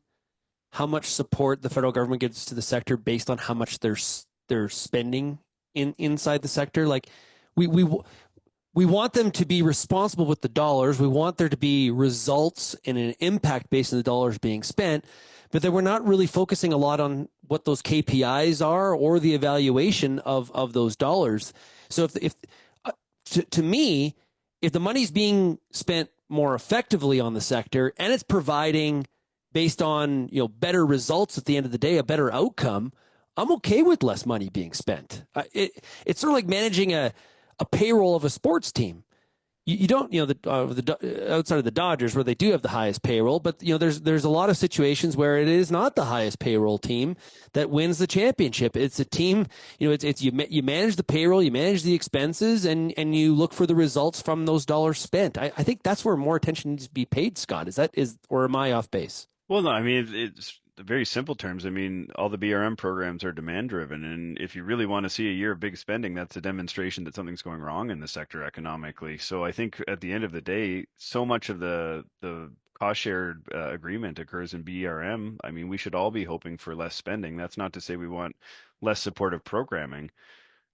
how much support the federal government gives to the sector based on how much they're spending inside the sector? Like we want them to be responsible with the dollars. We want there to be results and an impact based on the dollars being spent, but then we're not really focusing a lot on what those KPIs are or the evaluation of those dollars. So if to me, if the money's being spent more effectively on the sector and it's providing based on, better results at the end of the day, a better outcome, I'm okay with less money being spent. It's sort of like managing a payroll of a sports team. You don't, outside of the Dodgers where they do have the highest payroll, but there's a lot of situations where it is not the highest payroll team that wins the championship. It's a team, it's you manage the payroll, you manage the expenses, and you look for the results from those dollars spent. I think that's where more attention needs to be paid, Scott. Or am I off base? Well, no, I mean, it's very simple terms. I mean, all the BRM programs are demand driven. And if you really want to see a year of big spending, that's a demonstration that something's going wrong in the sector economically. So I think at the end of the day, so much of the cost shared agreement occurs in BRM. I mean, we should all be hoping for less spending. That's not to say we want less supportive programming.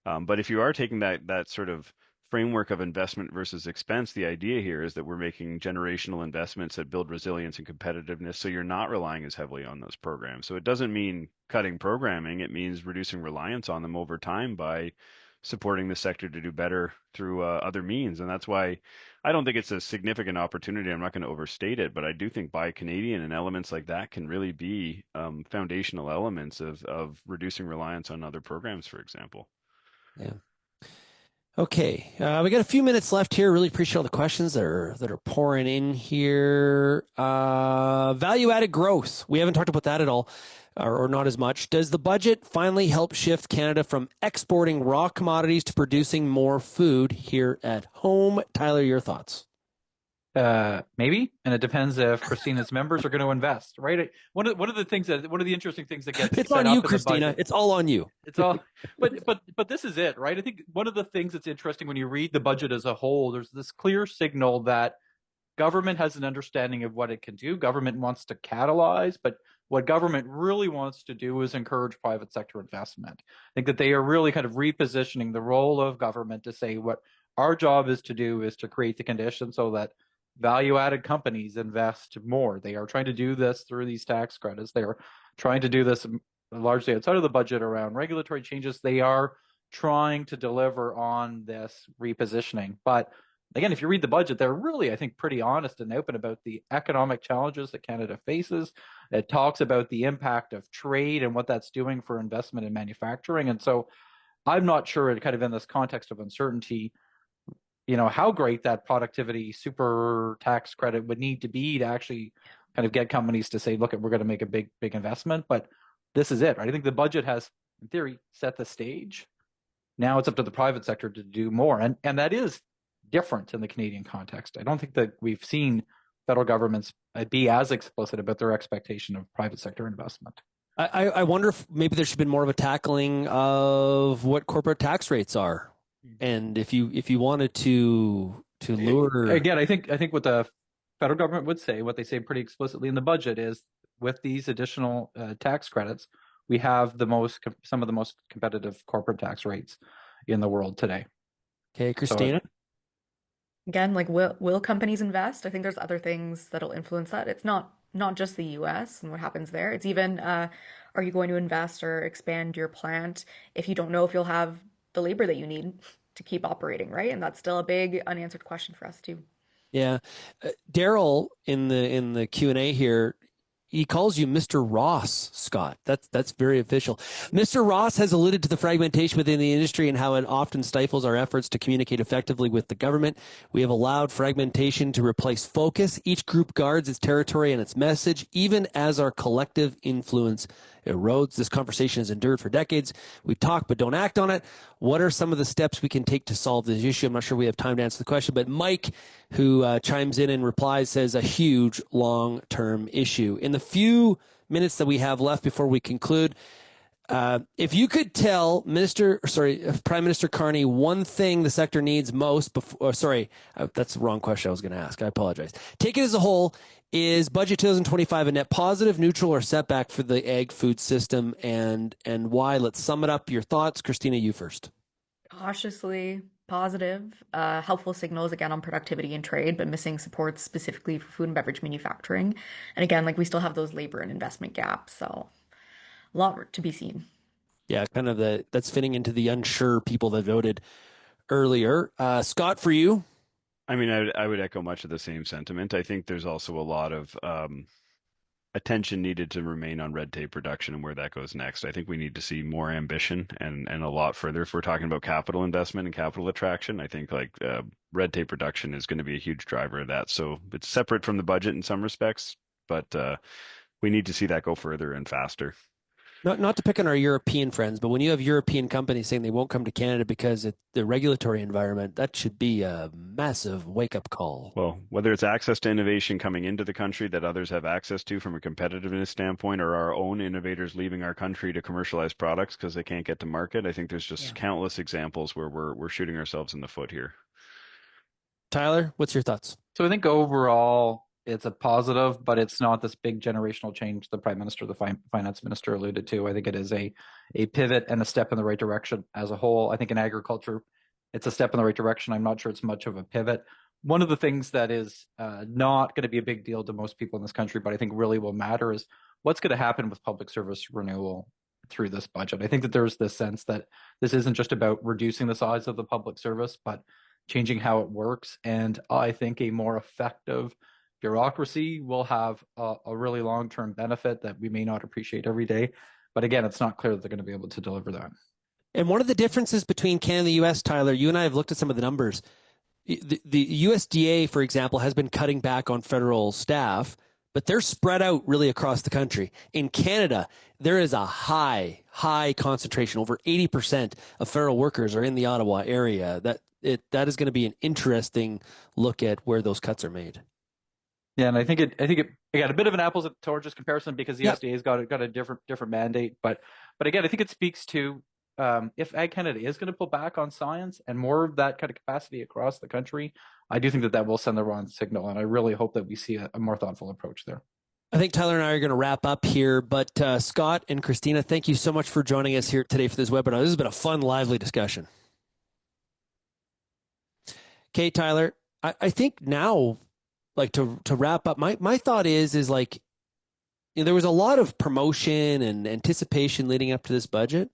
But if you are taking that sort of framework of investment versus expense, the idea here is that we're making generational investments that build resilience and competitiveness, so you're not relying as heavily on those programs. So it doesn't mean cutting programming, it means reducing reliance on them over time by supporting the sector to do better through other means. And that's why I don't think it's a significant opportunity. I'm not going to overstate it, but I do think Buy Canadian and elements like that can really be foundational elements of reducing reliance on other programs, for example. Yeah. Okay, we got a few minutes left here. Really appreciate all the questions that are pouring in here. Value-added growth. We haven't talked about that at all, or not as much. Does the budget finally help shift Canada from exporting raw commodities to producing more food here at home? Tyler, your thoughts? Maybe, and it depends if Kristina's members are going to invest, right? One of the interesting things that gets it's set on you, up in the Kristina. budget, it's all on you. It's all, but this is it, right? I think one of the things that's interesting when you read the budget as a whole, there's this clear signal that government has an understanding of what it can do. Government wants to catalyze, but what government really wants to do is encourage private sector investment. I think that they are really kind of repositioning the role of government to say what our job is to do is to create the conditions so that value-added companies invest more. They are trying to do this through these tax credits. They are trying to do this largely outside of the budget around regulatory changes. They are trying to deliver on this repositioning. But again, if you read the budget, they're really, I think, pretty honest and open about the economic challenges that Canada faces. It talks about the impact of trade and what that's doing for investment in manufacturing. And so I'm not sure, kind of in this context of uncertainty, how great that productivity super tax credit would need to be to actually kind of get companies to say, look, we're going to make a big investment. But this is it, right? I think the budget has, in theory, set the stage. Now it's up to the private sector to do more. And that is different in the Canadian context. I don't think that we've seen federal governments be as explicit about their expectation of private sector investment. I wonder if maybe there should have been more of a tackling of what corporate tax rates are. And if you wanted to lure again, I think what the federal government would say, what they say pretty explicitly in the budget is, with these additional tax credits, we have some of the most competitive corporate tax rates in the world today. Okay, Kristina. Again, like will companies invest? I think there's other things that'll influence that. It's not just the US and what happens there. It's even are you going to invest or expand your plant if you don't know if you'll have the labor that you need to keep operating, right? And that's still a big unanswered question for us too. Yeah. Daryl in the Q&A here, He calls you Mr. Ross, Scott. That's very official. Mr. Ross has alluded to the fragmentation within the industry and how it often stifles our efforts to communicate effectively with the government. We have allowed fragmentation to replace focus. Each group guards its territory and its message, even as our collective influence erodes. This conversation has endured for decades. We talk but don't act on it. What are some of the steps we can take to solve this issue? I'm not sure we have time to answer the question, but Mike, who chimes in and replies, says a huge long-term issue. In the few minutes that we have left before we conclude, if you could tell Prime Minister Carney one thing the sector needs most before, that's the wrong question I was going to ask. I apologize. Take it as a whole. Is budget 2025 a net positive, neutral, or setback for the ag food system, and why? Let's sum it up. Your thoughts, Kristina, you first. Cautiously positive, helpful signals again on productivity and trade, but missing supports specifically for food and beverage manufacturing. And again, like we still have those labor and investment gaps, so a lot to be seen. Yeah, kind of that's fitting into the unsure people that voted earlier. Scott, for you? I mean, I would echo much of the same sentiment. I think there's also a lot of attention needed to remain on red tape reduction and where that goes next. I think we need to see more ambition and a lot further. If we're talking about capital investment and capital attraction, I think like red tape reduction is going to be a huge driver of that. So it's separate from the budget in some respects, but we need to see that go further and faster. Not to pick on our European friends, but when you have European companies saying they won't come to Canada because of the regulatory environment, that should be a massive wake-up call. Well, whether it's access to innovation coming into the country that others have access to from a competitiveness standpoint, or our own innovators leaving our country to commercialize products because they can't get to market, I think there's just countless examples where we're shooting ourselves in the foot here. Tyler, what's your thoughts? So I think overall, it's a positive, but it's not this big generational change the Prime Minister, the Finance Minister alluded to. I think it is a pivot and a step in the right direction as a whole. I think in agriculture, it's a step in the right direction. I'm not sure it's much of a pivot. One of the things that is not going to be a big deal to most people in this country, but I think really will matter, is what's going to happen with public service renewal through this budget. I think that there's this sense that this isn't just about reducing the size of the public service, but changing how it works. And I think a more effective bureaucracy will have a really long-term benefit that we may not appreciate every day. But again, it's not clear that they're going to be able to deliver that. And one of the differences between Canada and the U.S., Tyler, you and I have looked at some of the numbers. The USDA, for example, has been cutting back on federal staff, but they're spread out really across the country. In Canada, there is a high concentration. Over 80% of federal workers are in the Ottawa area. That is going to be an interesting look at where those cuts are made. Yeah, and I think it got a bit of an apples and oranges comparison because the USDA's got a different mandate. But again, I think it speaks to if Ag Canada is going to pull back on science and more of that kind of capacity across the country, I do think that will send the wrong signal, and I really hope that we see a more thoughtful approach there. I think Tyler and I are going to wrap up here, but Scott and Kristina, thank you so much for joining us here today for this webinar. This has been a fun, lively discussion. Okay, Tyler, I think now, like to wrap up, my thought is like, you know, there was a lot of promotion and anticipation leading up to this budget,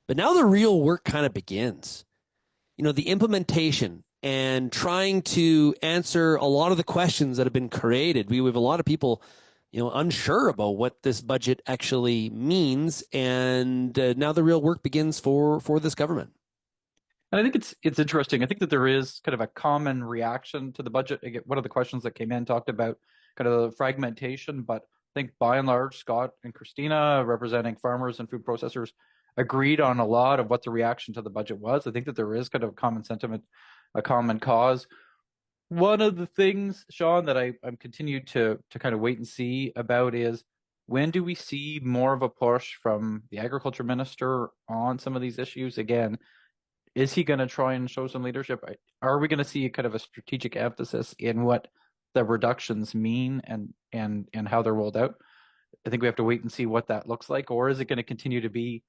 but now the real work kind of begins. You know, the implementation and trying to answer a lot of the questions that have been created. We have a lot of people, you know, unsure about what this budget actually means, and now the real work begins for this government. And I think it's interesting. I think that there is kind of a common reaction to the budget. Again, one of the questions that came in talked about kind of the fragmentation, but I think by and large, Scott and Kristina, representing farmers and food processors, agreed on a lot of what the reaction to the budget was. I think that there is kind of a common sentiment, a common cause. One of the things, Shaun, that I'm continued to kind of wait and see about is, when do we see more of a push from the agriculture minister on some of these issues? Again, is he going to try and show some leadership? Are we going to see kind of a strategic emphasis in what the reductions mean and how they're rolled out? I think we have to wait and see what that looks like. Or is it going to continue to be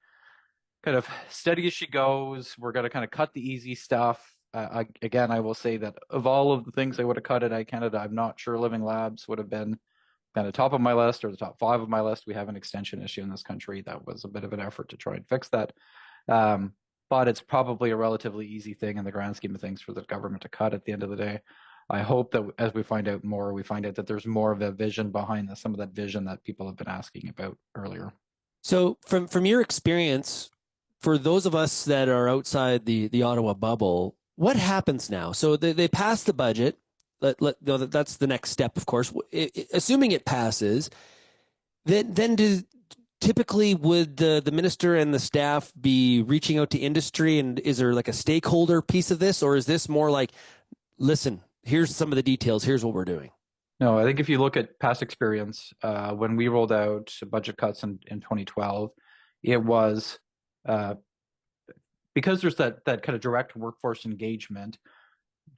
kind of steady as she goes? We're going to kind of cut the easy stuff. Again, I will say that of all of the things I would have cut at Ag Canada, I'm not sure living labs would have been kind of top of my list or the top 5 of my list. We have an extension issue in this country. That was a bit of an effort to try and fix that. But it's probably a relatively easy thing in the grand scheme of things for the government to cut at the end of the day. I hope that as we find out more, we find out that there's more of a vision behind some of that vision that people have been asking about earlier. So from your experience, for those of us that are outside the Ottawa bubble, what happens now? So they pass the budget. That's the next step, of course. Assuming it passes, then typically would the minister and the staff be reaching out to industry, and is there like a stakeholder piece of this, or is this more like, listen, here's some of the details, here's what we're doing? No, I think if you look at past experience, when we rolled out budget cuts in 2012, it was because there's that kind of direct workforce engagement.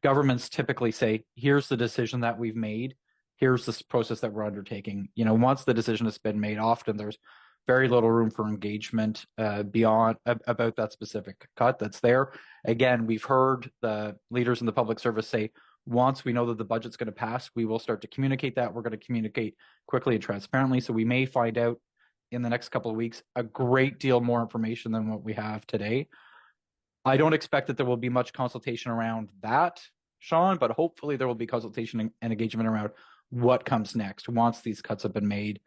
Governments typically say, here's the decision that we've made, here's this process that we're undertaking. Once the decision has been made, often there's very little room for engagement beyond about that specific cut that's there. Again, we've heard the leaders in the public service say, once we know that the budget's going to pass, we will start to communicate that. We're going to communicate quickly and transparently. So we may find out in the next couple of weeks a great deal more information than what we have today. I don't expect that there will be much consultation around that, Shaun, but hopefully there will be consultation and engagement around what comes next. Once these cuts have been made,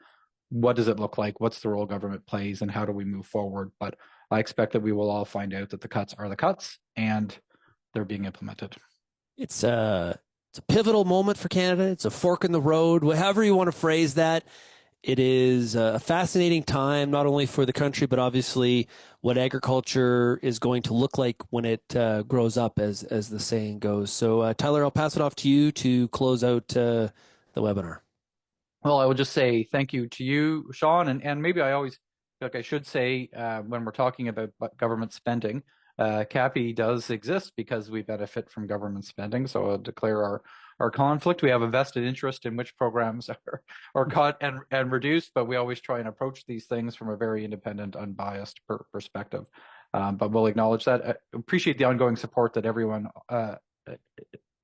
what does it look like? What's the role government plays, and how do we move forward? But I expect that we will all find out that the cuts are the cuts and they're being implemented. It's a pivotal moment for Canada. It's a fork in the road, however you want to phrase that. It is a fascinating time, not only for the country, but obviously what agriculture is going to look like when it grows up, as the saying goes. So, Tyler, I'll pass it off to you to close out the webinar. Well, I would just say thank you to you, Shaun, and maybe I should say when we're talking about government spending, CAPI does exist because we benefit from government spending. So I'll declare our conflict. We have a vested interest in which programs are cut and reduced, but we always try and approach these things from a very independent, unbiased perspective. But we'll acknowledge that. I appreciate the ongoing support that everyone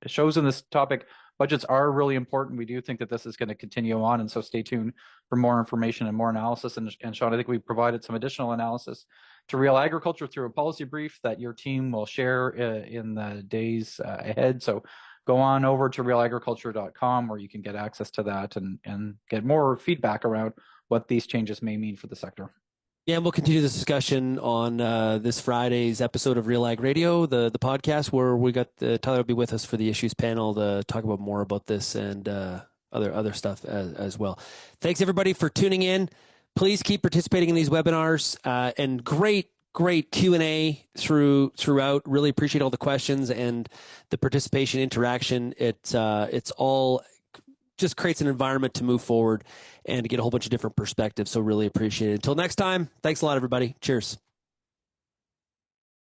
shows in this topic. Budgets are really important. We do think that this is going to continue on, and so stay tuned for more information and more analysis. And Shaun, I think we provided some additional analysis to Real Agriculture through a policy brief that your team will share in the days ahead. So go on over to realagriculture.com where you can get access to that and get more feedback around what these changes may mean for the sector. Yeah, and we'll continue this discussion on this Friday's episode of Real Ag Radio, the podcast, where we got Tyler will be with us for the issues panel to talk about more about this and other stuff as well. Thanks everybody for tuning in. Please keep participating in these webinars and great Q&A throughout. Really appreciate all the questions and the participation interaction. It's all just creates an environment to move forward and to get a whole bunch of different perspectives. So really appreciate it. Until next time, thanks a lot, everybody. Cheers.